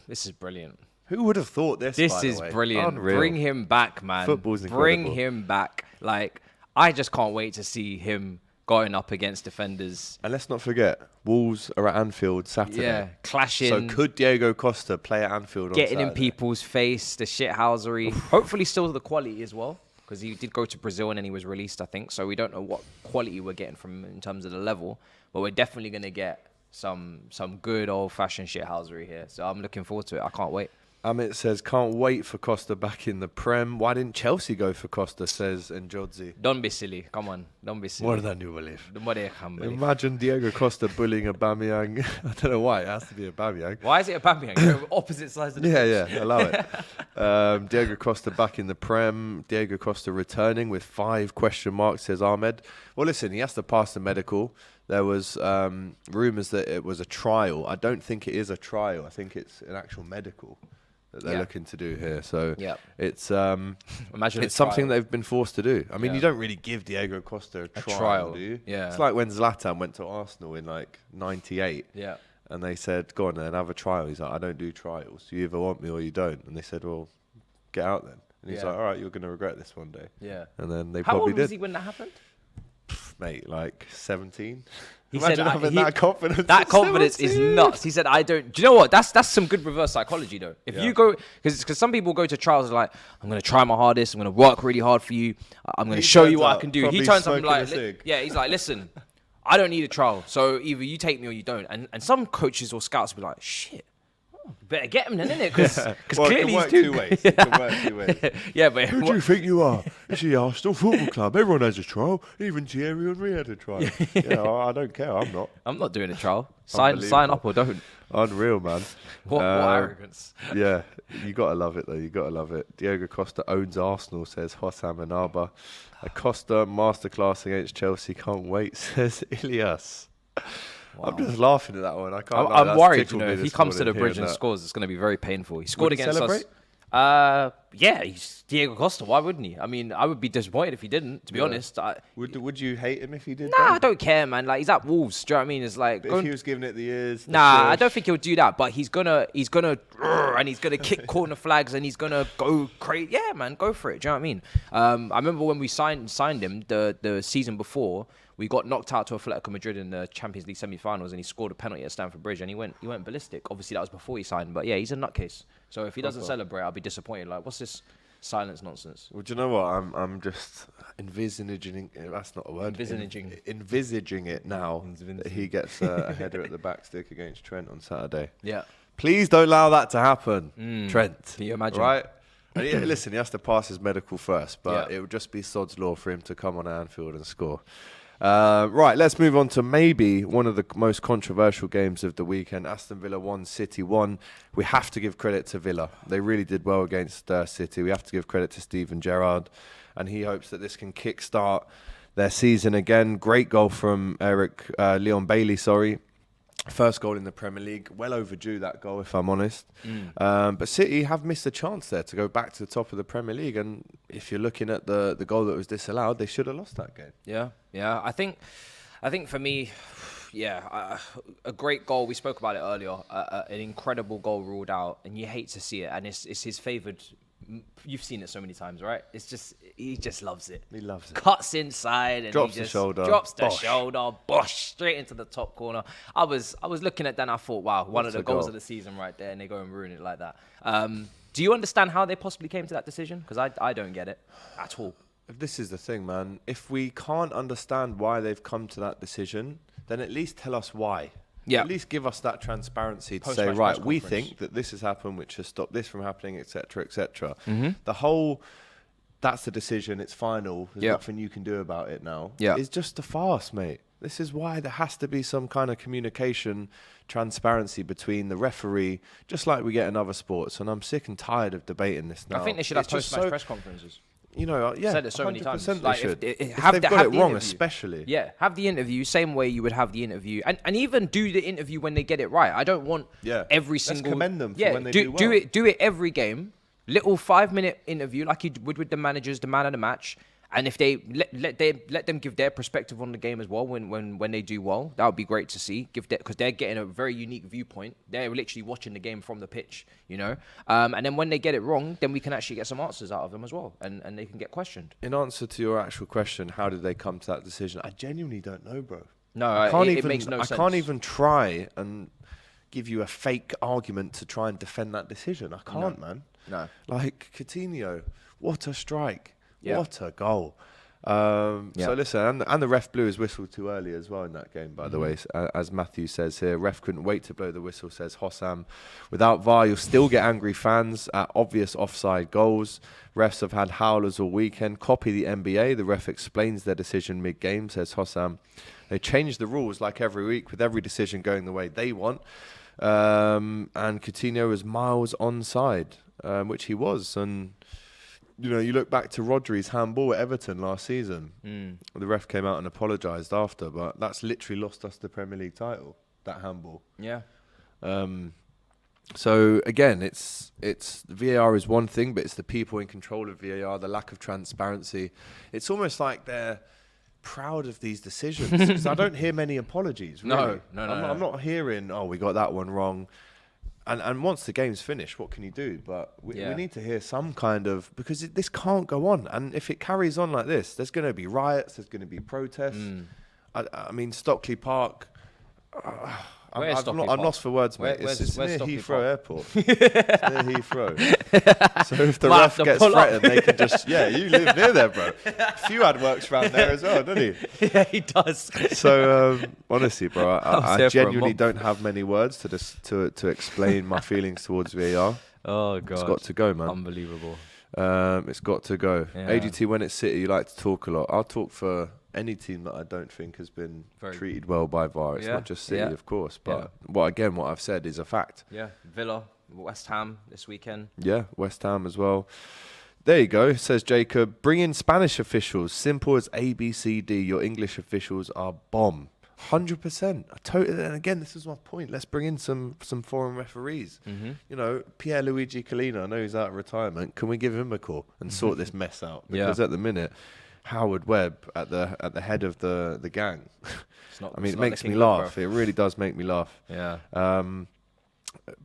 [SPEAKER 2] This is brilliant.
[SPEAKER 1] Who would have thought this?
[SPEAKER 2] This
[SPEAKER 1] by the
[SPEAKER 2] is
[SPEAKER 1] way?
[SPEAKER 2] brilliant.
[SPEAKER 1] Unreal.
[SPEAKER 2] Bring him back, man.
[SPEAKER 1] Football's incredible.
[SPEAKER 2] Bring him back. Like, I just can't wait to see him going up against defenders.
[SPEAKER 1] And let's not forget, Wolves are at Anfield Saturday.
[SPEAKER 2] Yeah, clashing.
[SPEAKER 1] So could Diego Costa play at Anfield on
[SPEAKER 2] getting
[SPEAKER 1] Saturday?
[SPEAKER 2] in people's face, the shithousery. Hopefully still the quality as well, because he did go to Brazil and then he was released, I think. So we don't know what quality we're getting from him in terms of the level, but we're definitely going to get some good old-fashioned shithousery here. So I'm looking forward to it. I can't wait.
[SPEAKER 1] Amit says, can't wait for Costa back in the Prem. Why didn't Chelsea go for Costa, says Njodzi.
[SPEAKER 2] Don't be silly. Come on. Don't be silly.
[SPEAKER 1] More than you believe.
[SPEAKER 2] More than I can believe.
[SPEAKER 1] Imagine Diego Costa bullying Aubameyang. I don't know why. It has to be Aubameyang.
[SPEAKER 2] Why is it Aubameyang? You're opposite sides of the pitch.
[SPEAKER 1] Yeah, allow it. Diego Costa back in the Prem. Diego Costa returning with 5 question marks, says Ahmed. Well, listen, he has to pass the medical. There was rumours that it was a trial. I don't think it is a trial. I think it's an actual medical that they're looking to do here. So it's
[SPEAKER 2] imagine
[SPEAKER 1] it's something they've been forced to do. I mean, you don't really give Diego Costa a trial, do you?
[SPEAKER 2] Yeah.
[SPEAKER 1] It's like when Zlatan went to Arsenal in like 98.
[SPEAKER 2] Yeah.
[SPEAKER 1] And they said, go on then, have a trial. He's like, I don't do trials. You either want me or you don't. And they said, well, get out then. And he's like, all right, you're going to regret this one day.
[SPEAKER 2] Yeah.
[SPEAKER 1] And then they
[SPEAKER 2] How
[SPEAKER 1] probably
[SPEAKER 2] old was
[SPEAKER 1] did.
[SPEAKER 2] he when that happened?
[SPEAKER 1] Mate, like 17.
[SPEAKER 2] He
[SPEAKER 1] Imagine
[SPEAKER 2] said
[SPEAKER 1] having that confidence.
[SPEAKER 2] That
[SPEAKER 1] at
[SPEAKER 2] confidence is
[SPEAKER 1] 17.
[SPEAKER 2] nuts. He said, I don't. Do you know what? That's some good reverse psychology, though. If you go, because some people go to trials like, I'm going to try my hardest. I'm going to work really hard for you. I'm going to show you what I can do. He turns up like, he's like, listen, I don't need a trial. So either you take me or you don't. And some coaches or scouts will be like, shit. Better get him then, innit? Because
[SPEAKER 1] well,
[SPEAKER 2] clearly
[SPEAKER 1] it can work 2 ways. It can work 2 ways.
[SPEAKER 2] Yeah, but
[SPEAKER 1] who do you think you are? It's the Arsenal Football Club. Everyone has a trial. Even Thierry Henry had a trial. I don't care. I'm not.
[SPEAKER 2] I'm not doing a trial. Sign up or don't.
[SPEAKER 1] Unreal, man.
[SPEAKER 2] What arrogance.
[SPEAKER 1] Yeah, you gotta love it though. You gotta love it. Diego Costa owns Arsenal, says Hossam Anaba. A Costa masterclass against Chelsea. Can't wait, says Ilias. Wow. I'm just laughing at that one. I can't.
[SPEAKER 2] I'm worried. If he comes to the bridge and scores, it's going to be very painful. He scored against us. Yeah, he's Diego Costa. Why wouldn't he? I mean, I would be disappointed if he didn't. To be honest,
[SPEAKER 1] would you hate him if he did?
[SPEAKER 2] Nah, I don't care, man. Like, he's at Wolves. Do you know what I mean? It's like,
[SPEAKER 1] if he was giving it the ears.
[SPEAKER 2] Nah, I don't think he'll do that. But he's gonna kick corner flags and he's gonna go crazy. Yeah, man, go for it. Do you know what I mean? I remember when we signed him the season before. We got knocked out to Atletico Madrid in the Champions League semi-finals, and he scored a penalty at Stamford Bridge, and he went ballistic. Obviously, that was before he signed, but yeah, he's a nutcase. So if he doesn't celebrate, I'll be disappointed. Like, what's this silence nonsense?
[SPEAKER 1] Well, do you know what? I'm just envisaging. That's not a word. Envisaging it now. That he gets a header at the back stick against Trent on Saturday.
[SPEAKER 2] Yeah.
[SPEAKER 1] Please don't allow that to happen, Trent.
[SPEAKER 2] Can you imagine?
[SPEAKER 1] Right? And listen, he has to pass his medical first, but it would just be sod's law for him to come on Anfield and score. Right, let's move on to maybe one of the most controversial games of the weekend. Aston Villa 1, City 1. We have to give credit to Villa. They really did well against City. We have to give credit to Steven Gerrard, and he hopes that this can kickstart their season again. Great goal from Leon Bailey, First goal in the Premier League. Well overdue, that goal, if I'm honest. But City have missed a chance there to go back to the top of the Premier League. And if you're looking at the goal that was disallowed, they should have lost that game.
[SPEAKER 2] Yeah. I think for me, a great goal. We spoke about it earlier. An incredible goal ruled out, and you hate to see it. And it's his favoured. You've seen it so many times, right? He just loves it.
[SPEAKER 1] He loves it.
[SPEAKER 2] Cuts inside and
[SPEAKER 1] drops
[SPEAKER 2] he just
[SPEAKER 1] drops the
[SPEAKER 2] shoulder, straight into the top corner. I was looking at that and I thought, wow, one of the goals of the season right there, and they go and ruin it like that. Do you understand how they possibly came to that decision? Because I don't get it at all.
[SPEAKER 1] This is the thing, man. If we can't understand why they've come to that decision, then at least tell us why. Yeah. At least give us that transparency to say, right, we think that this has happened, which has stopped this from happening, etc., etc. The whole, that's the decision, it's final, there's nothing you can do about it now, is just a farce, mate. This is why there has to be some kind of communication, transparency between the referee, just like we get in other sports. And I'm sick and tired of debating this now.
[SPEAKER 2] I think they should have post-match press conferences. Said it so many times.
[SPEAKER 1] 100%
[SPEAKER 2] Like,
[SPEAKER 1] they should.
[SPEAKER 2] if
[SPEAKER 1] If
[SPEAKER 2] have
[SPEAKER 1] they've
[SPEAKER 2] the,
[SPEAKER 1] got
[SPEAKER 2] have
[SPEAKER 1] it
[SPEAKER 2] the
[SPEAKER 1] wrong,
[SPEAKER 2] interview.
[SPEAKER 1] especially.
[SPEAKER 2] Yeah, have the interview same way you would have the interview, and even do the interview when they get it right. I don't want every single.
[SPEAKER 1] Let's commend them for when they do well.
[SPEAKER 2] Do it every game. Little 5-minute interview like you would with the managers, the man of the match. And if they let them give their perspective on the game as well when they do well, that would be great to see. Because they're getting a very unique viewpoint. They're literally watching the game from the pitch, And then when they get it wrong, then we can actually get some answers out of them as well, and they can get questioned.
[SPEAKER 1] In answer to your actual question, how did they come to that decision? I genuinely don't know, bro.
[SPEAKER 2] No, it makes no sense.
[SPEAKER 1] I can't even try and give you a fake argument to try and defend that decision. I can't, man.
[SPEAKER 2] No.
[SPEAKER 1] Like Coutinho, what a strike.
[SPEAKER 2] Yeah.
[SPEAKER 1] What a goal. So listen, and the ref blew his whistle too early as well in that game, by the way. As Matthew says here, ref couldn't wait to blow the whistle, says Hossam. Without VAR, you'll still get angry fans at obvious offside goals. Refs have had howlers all weekend. Copy the NBA. The ref explains their decision mid-game, says Hossam. They change the rules like every week, with every decision going the way they want. And Coutinho was miles onside, which he was. And you look back to Rodri's handball at Everton last season. The ref came out and apologised after, but that's literally lost us the Premier League title, that handball.
[SPEAKER 2] Yeah.
[SPEAKER 1] So again, it's VAR is one thing, but it's the people in control of VAR, the lack of transparency. It's almost like they're proud of these decisions, because I don't hear many apologies. Really.
[SPEAKER 2] No.
[SPEAKER 1] I'm not hearing, we got that one wrong. And once the game's finished, what can you do? But we need to hear some kind of, because this can't go on. And if it carries on like this, there's going to be riots, there's going to be protests. I mean, Stockley Park. I'm lost for words, mate. It's near Heathrow Airport. It's near Heathrow. So if the ref gets threatened, they can just, you live near there, bro. Fuad works around there as well, doesn't he?
[SPEAKER 2] Yeah, he does.
[SPEAKER 1] So honestly, bro, I genuinely don't have many words to explain my feelings towards VAR.
[SPEAKER 2] Oh, God.
[SPEAKER 1] It's got to go, man.
[SPEAKER 2] Unbelievable.
[SPEAKER 1] It's got to go.
[SPEAKER 2] Yeah.
[SPEAKER 1] AGT, when it's City, you like to talk a lot. I'll talk for any team that I don't think has been treated well by VAR. It's not just City, of course. But what I've said is a fact.
[SPEAKER 2] Yeah. Villa, West Ham this weekend.
[SPEAKER 1] Yeah, West Ham as well. There you go, says Jacob. Bring in Spanish officials. Simple as ABCD. Your English officials are bomb. 100%. And again, this is my point. Let's bring in some foreign referees. Pierluigi Collina, I know he's out of retirement. Can we give him a call and sort this mess out? Because at the minute, Howard Webb at the head of the gang. It makes me laugh. It really does make me laugh.
[SPEAKER 2] Yeah.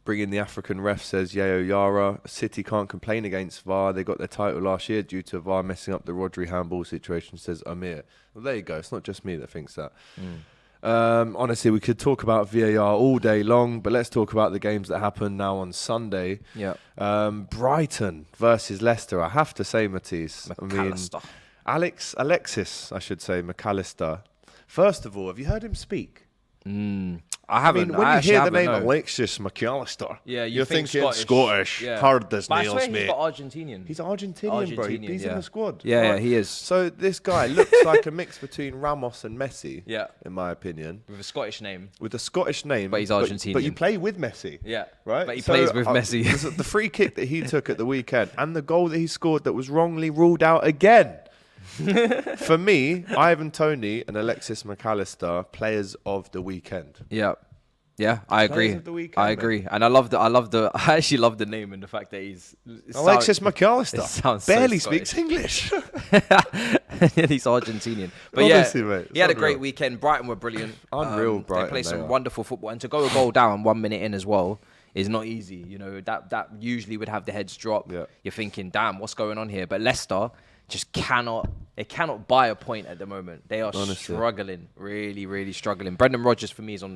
[SPEAKER 1] Bring in the African ref, says Yayo Yara. City can't complain against VAR. They got their title last year due to VAR messing up the Rodri handball situation, says Amir. Well, there you go. It's not just me that thinks that. Honestly, we could talk about VAR all day long, but let's talk about the games that happen now on Sunday.
[SPEAKER 2] Yeah.
[SPEAKER 1] Brighton versus Leicester. I have to say, Matisse.
[SPEAKER 2] McAllister.
[SPEAKER 1] Alexis, I should say, McAllister. First of all, have you heard him speak?
[SPEAKER 2] I haven't.
[SPEAKER 1] When you hear the name Alexis McAllister, you're thinking Scottish, hard as nails, mate.
[SPEAKER 2] He's got Argentinian.
[SPEAKER 1] He's Argentinian, bro. He's in the squad.
[SPEAKER 2] Yeah, he is.
[SPEAKER 1] So this guy looks like a mix between Ramos and Messi, in my opinion.
[SPEAKER 2] With a Scottish name.
[SPEAKER 1] With a Scottish name.
[SPEAKER 2] But he's Argentinian.
[SPEAKER 1] But you play with Messi.
[SPEAKER 2] Yeah.
[SPEAKER 1] Right?
[SPEAKER 2] But he plays with Messi.
[SPEAKER 1] The free kick that he took at the weekend and the goal that he scored that was wrongly ruled out again. For me, Ivan Toney and Alexis McAllister, players of the weekend.
[SPEAKER 2] Yeah, I agree. I agree, and I actually love the name and the fact that he's
[SPEAKER 1] Alexis McAllister.
[SPEAKER 2] Sounds
[SPEAKER 1] barely
[SPEAKER 2] so
[SPEAKER 1] speaks English.
[SPEAKER 2] He's Argentinian, but
[SPEAKER 1] honestly, mate,
[SPEAKER 2] he had a great weekend. Brighton were brilliant.
[SPEAKER 1] Unreal, Brighton.
[SPEAKER 2] They played some wonderful football, and to go a goal down 1 minute in as well is not easy. That usually would have the heads drop.
[SPEAKER 1] Yeah.
[SPEAKER 2] You're thinking, damn, what's going on here? But Leicester just cannot buy a point at the moment. They are struggling, really, really struggling. Brendan Rodgers for me is on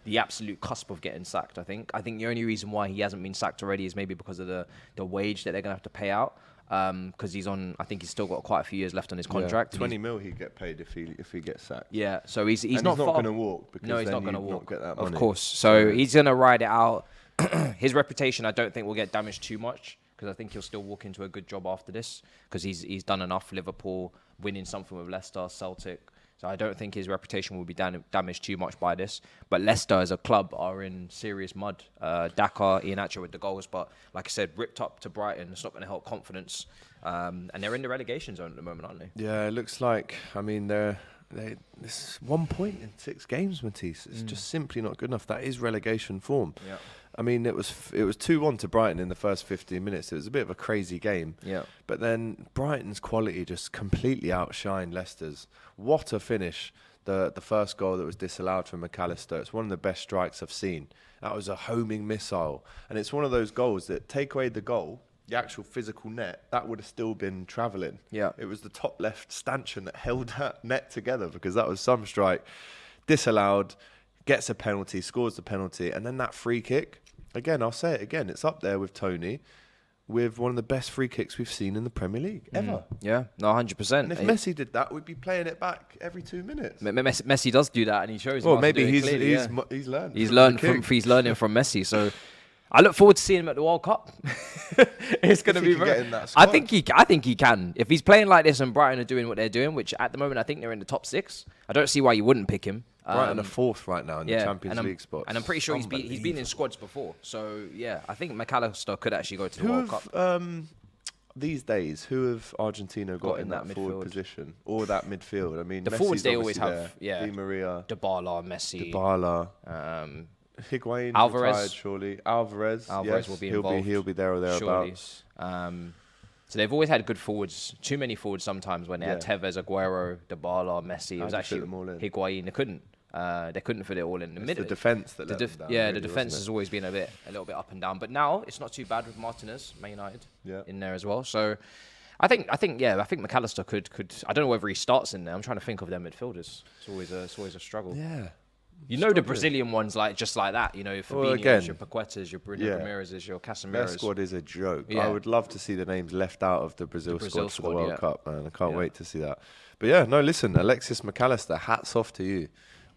[SPEAKER 2] the absolute cusp of getting sacked. I think the only reason why he hasn't been sacked already is maybe because of the wage that they're gonna have to pay out. Because he's on, I think he's still got quite a few years left on his contract.
[SPEAKER 1] 20 mil he'd get paid if he gets sacked.
[SPEAKER 2] Yeah, so he's not
[SPEAKER 1] going to walk. Because
[SPEAKER 2] no, he's not going to walk.
[SPEAKER 1] Get that money.
[SPEAKER 2] Of course. So he's going to ride it out. His reputation, I don't think, will get damaged too much, because I think he'll still walk into a good job after this, because he's done enough. Liverpool, winning something with Leicester, Celtic. So I don't think his reputation will be damaged too much by this. But Leicester as a club are in serious mud. Dakar, Iheanacho with the goals, but like I said, ripped up to Brighton. It's not going to help confidence. And they're in the relegation zone at the moment, aren't they?
[SPEAKER 1] Yeah, it looks like. I mean, this 1 point in 6 games, Matisse. It's just simply not good enough. That is relegation form.
[SPEAKER 2] Yeah.
[SPEAKER 1] I mean, it was 2-1 to Brighton in the first 15 minutes. It was a bit of a crazy game.
[SPEAKER 2] Yeah.
[SPEAKER 1] But then Brighton's quality just completely outshined Leicester's. What a finish. The first goal that was disallowed from McAllister. It's one of the best strikes I've seen. That was a homing missile. And it's one of those goals that take away the goal, the actual physical net, that would have still been travelling.
[SPEAKER 2] Yeah.
[SPEAKER 1] It was the top left stanchion that held that net together, because that was some strike. Disallowed, gets a penalty, scores the penalty, and then that free kick. Again, I'll say it again, it's up there with Toney, with one of the best free kicks we've seen in the Premier League ever.
[SPEAKER 2] Yeah, no, 100%.
[SPEAKER 1] And if Messi did that, we'd be playing it back every 2 minutes.
[SPEAKER 2] Messi does do that, and he shows.
[SPEAKER 1] Well, maybe he's learned. He's learning
[SPEAKER 2] from Messi. So I look forward to seeing him at the World Cup. It's going to be very. I think he can. If he's playing like this and Brighton are doing what they're doing, which at the moment I think they're in the top 6. I don't see why you wouldn't pick him.
[SPEAKER 1] Brighton are 4th right now in the Champions League spots.
[SPEAKER 2] And I'm pretty sure he's been in squads before. So yeah, I think McAllister could actually go to the World Cup.
[SPEAKER 1] These days, who have Argentina got in that forward position or that midfield? I mean,
[SPEAKER 2] the
[SPEAKER 1] Messi's
[SPEAKER 2] forwards they always
[SPEAKER 1] there.
[SPEAKER 2] have. Yeah,
[SPEAKER 1] Di Maria,
[SPEAKER 2] Dybala, Messi,
[SPEAKER 1] Higuain,
[SPEAKER 2] Alvarez.
[SPEAKER 1] retired, surely. Alvarez, yes,
[SPEAKER 2] will be involved.
[SPEAKER 1] He'll be there or thereabouts.
[SPEAKER 2] So they've always had good forwards. Too many forwards sometimes when they had Tevez, Aguero, Dybala, Messi. It was actually Higuain. They couldn't fit it all in.
[SPEAKER 1] The defence that let them down,
[SPEAKER 2] the defence has always been a little bit up and down. But now it's not too bad with Martinez, Man United, in there as well. So I think McAllister could. I don't know whether he starts in there. I'm trying to think of their midfielders. It's always a struggle.
[SPEAKER 1] Yeah.
[SPEAKER 2] You know the Brazilian ones just like that. You know, your Fabinho's, your Paquetas, your Bruno Ramirez's, your Casemiro's.
[SPEAKER 1] Their squad is a joke. Yeah. I would love to see the names left out of the Brazil squad for the World Cup, man. I can't wait to see that. But yeah, no, listen, Alexis McAllister, hats off to you.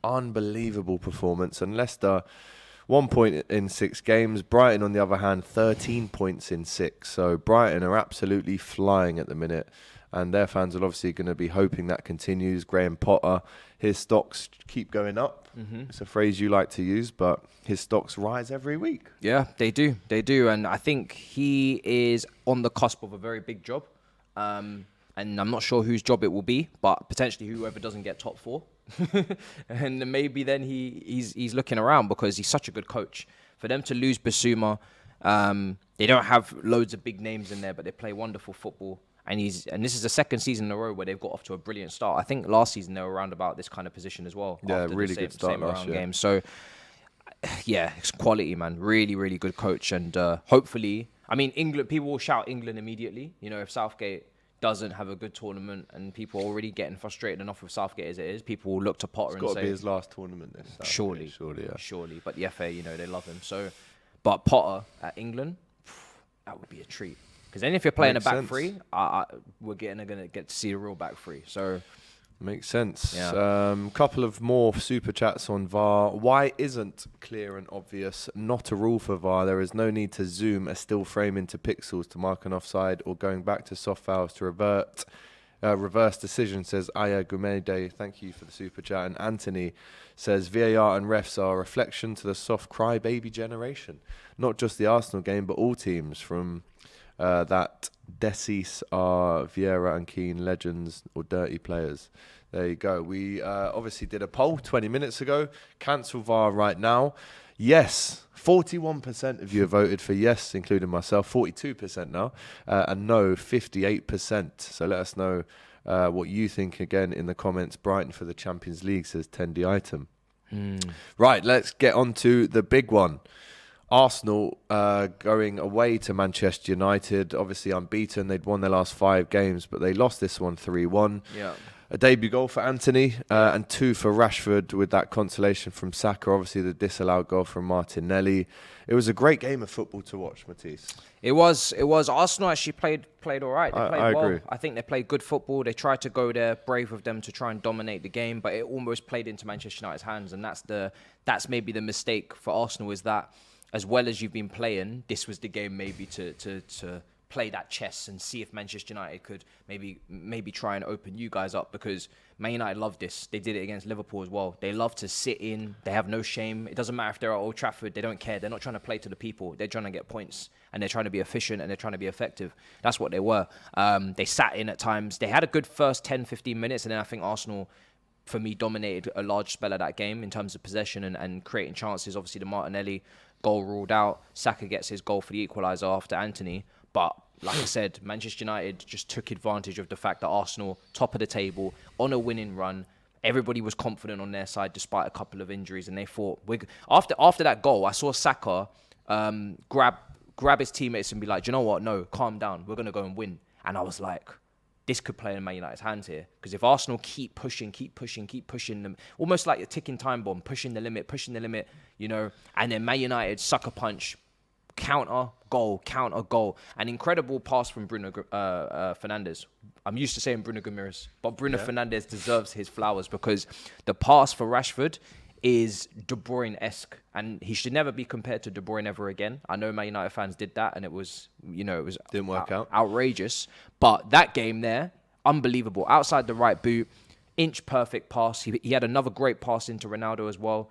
[SPEAKER 1] Unbelievable performance. And Leicester, 1 point in 6 games. Brighton, on the other hand, 13 points in 6. So Brighton are absolutely flying at the minute. And their fans are obviously going to be hoping that continues. Graham Potter, his stocks keep going up. Mm-hmm. It's a phrase you like to use, but his stocks rise every week.
[SPEAKER 2] Yeah, they do. They do. And I think he is on the cusp of a very big job. And I'm not sure whose job it will be, but potentially whoever doesn't get top 4. And maybe then he's looking around, because he's such a good coach. For them to lose Basuma, they don't have loads of big names in there, but they play wonderful football. And this is the second season in a row where they've got off to a brilliant start. I think last season they were around about this kind of position as well.
[SPEAKER 1] Yeah, really good start last year.
[SPEAKER 2] Game. So, yeah, it's quality, man. Really, really good coach. And hopefully, I mean, England, people will shout England immediately. You know, if Southgate doesn't have a good tournament and people are already getting frustrated enough with Southgate as it is, people will look to Potter and say...
[SPEAKER 1] It's got to be his last tournament this Southgate.
[SPEAKER 2] Surely. But the FA, you know, they love him. So, but Potter at England, that would be a treat. Because then if you're playing a back three, we're going to get to see a real back three. So
[SPEAKER 1] makes sense.
[SPEAKER 2] Yeah.
[SPEAKER 1] Couple of more super chats on VAR. Why isn't clear and obvious not a rule for VAR? There is no need to zoom a still frame into pixels to mark an offside, or going back to soft fouls to reverse decision, says Aya Gumede. Thank you for the super chat. And Anthony says VAR and refs are a reflection to the soft crybaby generation. Not just the Arsenal game, but all teams, from that Decis are Vieira and Keane legends or dirty players. There you go. We obviously did a poll 20 minutes ago. Cancel VAR right now. Yes, 41% of you have voted for yes, including myself. 42% now. And no, 58%. So let us know what you think again in the comments. Brighton for the Champions League, says Tendi Item. Right, let's get on to the big one. Arsenal going away to Manchester United, obviously unbeaten. They'd won their last 5 games, but they lost this one 3-1.
[SPEAKER 2] Yeah.
[SPEAKER 1] A debut goal for Anthony and 2 for Rashford, with that consolation from Saka. Obviously the disallowed goal from Martinelli. It was a great game of football to watch, Matisse.
[SPEAKER 2] It was. Arsenal actually played all right. They played
[SPEAKER 1] I
[SPEAKER 2] well.
[SPEAKER 1] agree.
[SPEAKER 2] I think they played good football. They tried to go there, brave of them to try and dominate the game, but it almost played into Manchester United's hands. And that's maybe the mistake for Arsenal, is that as well as you've been playing, this was the game maybe to play that chess and see if Manchester United could maybe try and open you guys up, because Man United love this. They did it against Liverpool as well. They love to sit in. They have no shame. It doesn't matter if they're at Old Trafford. They don't care. They're not trying to play to the people. They're trying to get points, and they're trying to be efficient, and they're trying to be effective. That's what they were. They sat in at times. They had a good first 10, 15 minutes, and then I think Arsenal, for me, dominated a large spell of that game in terms of possession and creating chances. Obviously, the Martinelli goal ruled out. Saka gets his goal for the equaliser after Anthony. But like I said, Manchester United just took advantage of the fact that Arsenal, top of the table, on a winning run. Everybody was confident on their side despite a couple of injuries, and they thought, after that goal, I saw Saka grab his teammates and be like, do you know what? No, calm down. We're going to go and win. And I was like, this could play in Man United's hands here. Because if Arsenal keep pushing them, almost like a ticking time bomb, pushing the limit, you know, and then Man United sucker punch, counter goal. An incredible pass from Bruno Fernandes. I'm used to saying Bruno Gomes, but Bruno Fernandes deserves his flowers, because the pass for Rashford is De Bruyne-esque, and he should never be compared to De Bruyne ever again. I know Man United fans did that, and it was
[SPEAKER 1] didn't work out,
[SPEAKER 2] outrageous. But that game there, unbelievable. Outside the right boot, inch perfect pass. He had another great pass into Ronaldo as well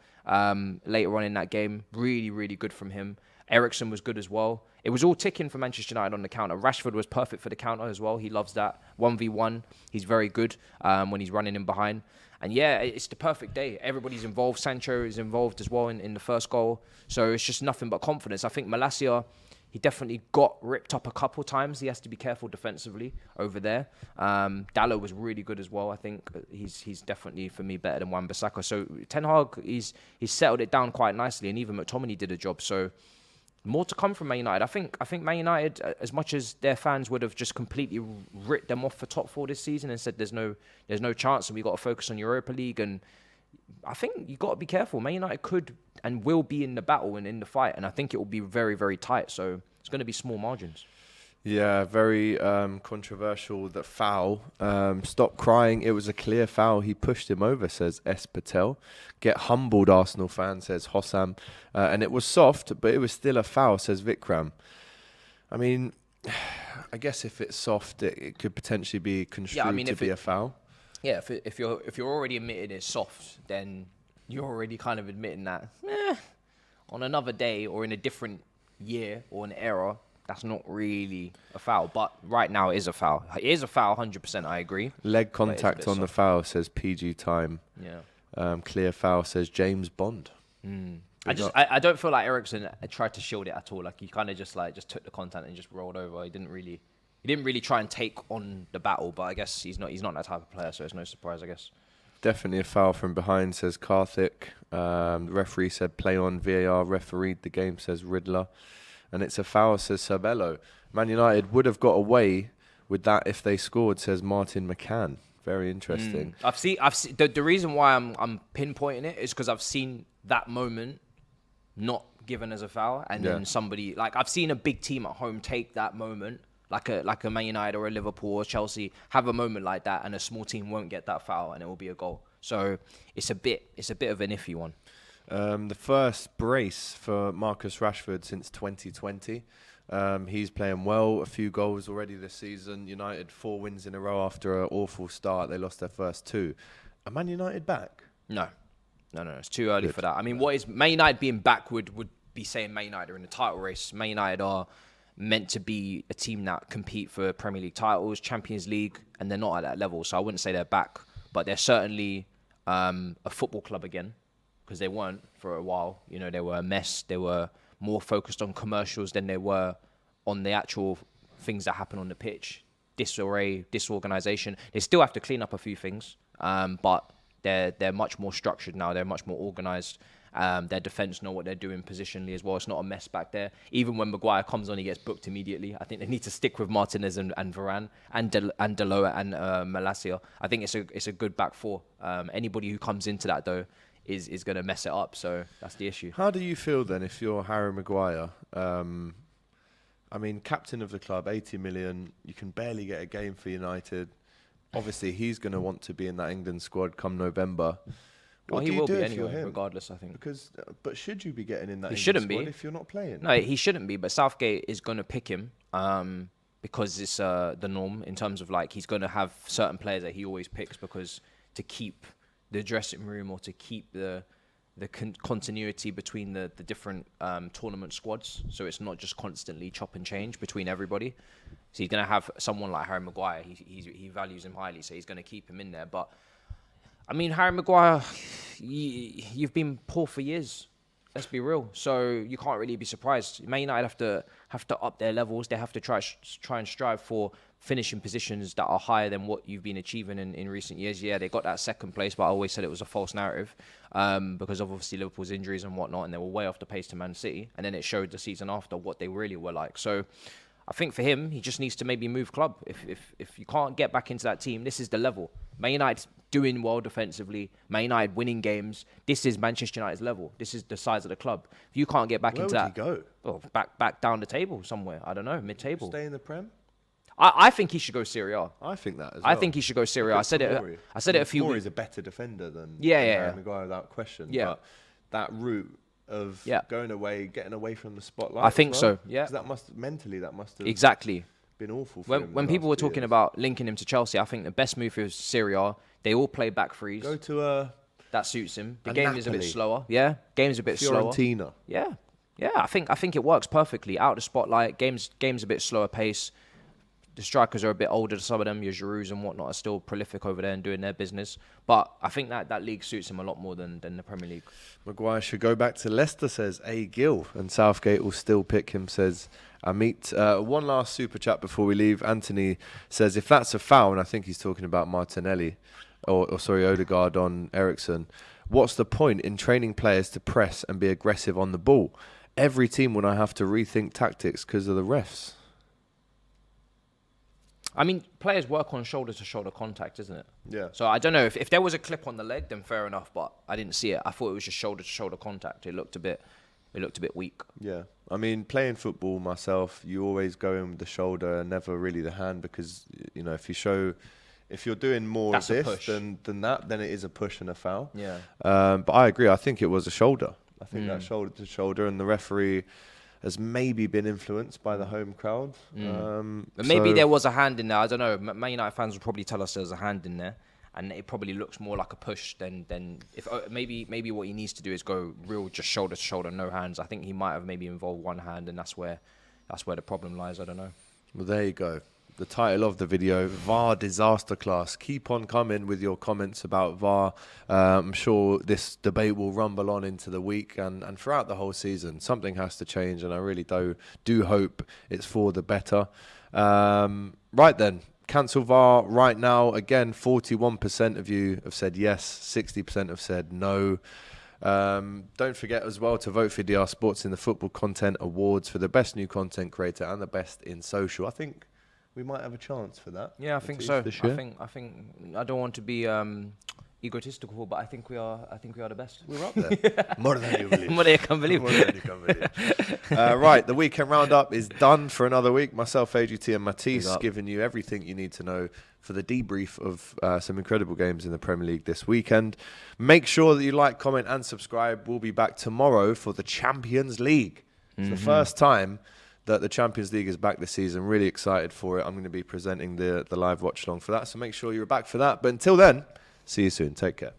[SPEAKER 2] later on in that game. Really, really good from him. Eriksen was good as well. It was all ticking for Manchester United on the counter. Rashford was perfect for the counter as well. He loves that. 1v1, he's very good when he's running in behind. And yeah, it's the perfect day. Everybody's involved. Sancho is involved as well in the first goal. So it's just nothing but confidence. I think Malacia, he definitely got ripped up a couple times. He has to be careful defensively over there. Dalot was really good as well. I think he's definitely, for me, better than Wan-Bissaka. So Ten Hag, he's settled it down quite nicely. And even McTominay did a job. So more to come from Man United. I think Man United, as much as their fans would have just completely ripped them off for top four this season and said there's no chance and we got to focus on Europa League, and I think you got to be careful. Man United could and will be in the battle and in the fight, and I think it will be very, very tight. So it's going to be small margins.
[SPEAKER 1] Yeah, very controversial, that foul. Stop crying. It was a clear foul. He pushed him over, says S. Patel. Get humbled, Arsenal fan, says Hossam. And it was soft, but it was still a foul, says Vikram. I mean, I guess if it's soft, it could potentially be construed to be a foul.
[SPEAKER 2] Yeah, if you're already admitting it's soft, then you're already kind of admitting that on another day or in a different year or an era, that's not really a foul. But right now it is a foul. It is a foul, 100%, I agree.
[SPEAKER 1] Leg contact on the foul, says PG Time.
[SPEAKER 2] Yeah.
[SPEAKER 1] Clear foul, says James Bond.
[SPEAKER 2] I don't feel like Eriksen tried to shield it at all. Like, he kind of just took the contact and just rolled over. He didn't really try and take on the battle, but I guess he's not that type of player, so it's no surprise, I guess.
[SPEAKER 1] Definitely a foul from behind, says Karthik. The referee said play on. VAR refereed the game, says Riddler. And it's a foul, says Sabello. Man United would have got away with that if they scored, says Martin McCann. Very interesting.
[SPEAKER 2] I've seen the reason why I'm pinpointing it is because I've seen that moment not given as a foul, and then somebody, like, I've seen a big team at home take that moment, like a Man United or a Liverpool or Chelsea, have a moment like that, and a small team won't get that foul, and it will be a goal. So it's a bit of an iffy one.
[SPEAKER 1] The first brace for Marcus Rashford since 2020. He's playing well, a few goals already this season. United 4 wins in a row after an awful start. They lost their first 2. Are Man United back?
[SPEAKER 2] No. It's too early for that. I mean, what is Man United being back would be saying Man United are in the title race. Man United are meant to be a team that compete for Premier League titles, Champions League, and they're not at that level. So I wouldn't say they're back, but they're certainly a football club again, because they weren't for a while. You know, they were a mess. They were more focused on commercials than they were on the actual things that happen on the pitch. Disarray, disorganization. They still have to clean up a few things, but they're much more structured now. They're much more organized. Their defense know what they're doing positionally as well. It's not a mess back there. Even when Maguire comes on, he gets booked immediately. I think they need to stick with Martinez and Varane and Dalot and Malacia. I think it's a good back four. Anybody who comes into that, though, is going to mess it up. So that's the issue.
[SPEAKER 1] How do you feel then if you're Harry Maguire? I mean, captain of the club, 80 million. You can barely get a game for United. Obviously, he's going to want to be in that England squad come November.
[SPEAKER 2] Well, he will be anyway, regardless, I think.
[SPEAKER 1] But should you be getting in that
[SPEAKER 2] England
[SPEAKER 1] squad if you're not playing?
[SPEAKER 2] No, he shouldn't be, but Southgate is going to pick him. because it's the norm in terms of like he's going to have certain players that he always picks because to keep the dressing room or to keep the continuity between the different tournament squads, so it's not just constantly chop and change between everybody. So he's going to have someone like Harry Maguire. He values him highly, so he's going to keep him in there. But I mean, Harry Maguire, you've been poor for years. Let's be real. So you can't really be surprised. Man United have to up their levels. They have to try and strive for finishing positions that are higher than what you've been achieving in recent years. Yeah, they got that second place, but I always said it was a false narrative because of obviously Liverpool's injuries and whatnot, and they were way off the pace to Man City. And then it showed the season after what they really were like. So I think for him, he just needs to maybe move club. If you can't get back into that team, this is the level. Man United's doing well defensively. Man United winning games. This is Manchester United's level. This is the size of the club. If you can't get back into that,
[SPEAKER 1] where would he go?
[SPEAKER 2] Well, back down the table somewhere. I don't know, mid-table.
[SPEAKER 1] Stay in the Prem?
[SPEAKER 2] I think he should go Serie A.
[SPEAKER 1] I think that as well.
[SPEAKER 2] I think he should go Serie A. I said it a few weeks.
[SPEAKER 1] Tomori's a better defender than
[SPEAKER 2] Harry
[SPEAKER 1] Maguire without question.
[SPEAKER 2] Yeah.
[SPEAKER 1] But that route of going away, getting away from the spotlight.
[SPEAKER 2] I think so. Yeah.
[SPEAKER 1] That must have
[SPEAKER 2] exactly
[SPEAKER 1] been awful for him.
[SPEAKER 2] When people were talking about linking him to Chelsea, I think the best move for Serie A. They all play back threes.
[SPEAKER 1] Go to
[SPEAKER 2] that suits him. The
[SPEAKER 1] a
[SPEAKER 2] game
[SPEAKER 1] Napoli.
[SPEAKER 2] is a bit slower. Yeah, game's a bit slower.
[SPEAKER 1] Fiorentina.
[SPEAKER 2] Yeah. I think it works perfectly. Out of the spotlight, game's a bit slower pace. The strikers are a bit older. Some of them, your Giroux and whatnot, are still prolific over there and doing their business. But I think that league suits him a lot more than the Premier League.
[SPEAKER 1] Maguire should go back to Leicester, says A. Gill, and Southgate will still pick him, says Amit. One last super chat before we leave. Anthony says, if that's a foul, and I think he's talking about Martinelli, or Odegaard on Eriksen, what's the point in training players to press and be aggressive on the ball? Every team will now have to rethink tactics because of the refs.
[SPEAKER 2] I mean, players work on shoulder-to-shoulder contact, isn't it?
[SPEAKER 1] Yeah.
[SPEAKER 2] So I don't know. If there was a clip on the leg, then fair enough, but I didn't see it. I thought it was just shoulder-to-shoulder contact. It looked a bit weak.
[SPEAKER 1] Yeah. I mean, playing football myself, you always go in with the shoulder and never really the hand because, you know, if you're doing more
[SPEAKER 2] That's
[SPEAKER 1] of this than that, then it is a push and a foul.
[SPEAKER 2] Yeah.
[SPEAKER 1] But I agree. I think it was a shoulder. I think that shoulder-to-shoulder, and the referee has maybe been influenced by the home crowd.
[SPEAKER 2] But maybe there was a hand in there. I don't know. Man United fans will probably tell us there's a hand in there, and it probably looks more like a push than if maybe what he needs to do is go real just shoulder to shoulder, no hands. I think he might have maybe involved one hand, and that's where the problem lies. I don't know.
[SPEAKER 1] Well, there you go. The title of the video, VAR Disaster Class. Keep on coming with your comments about VAR. I'm sure this debate will rumble on into the week and throughout the whole season. Something has to change, and I really do hope it's for the better. Right then, cancel VAR right now. Again, 41% of you have said yes, 60% have said no. Don't forget as well to vote for DR Sports in the Football Content Awards for the best new content creator and the best in social. I think we might have a chance for that.
[SPEAKER 2] Yeah, I think so. I think I don't want to be egotistical, but I think we are the best.
[SPEAKER 1] We're up there. More than you believe.
[SPEAKER 2] More than you can believe.
[SPEAKER 1] More than you can believe. Right, the weekend roundup is done for another week. Myself, AGT, and Matisse giving you everything you need to know for the debrief of some incredible games in the Premier League this weekend. Make sure that you like, comment, and subscribe. We'll be back tomorrow for the Champions League. It's the first time that the Champions League is back this season. Really excited for it. I'm going to be presenting the live watch along for that. So make sure you're back for that. But until then, see you soon. Take care.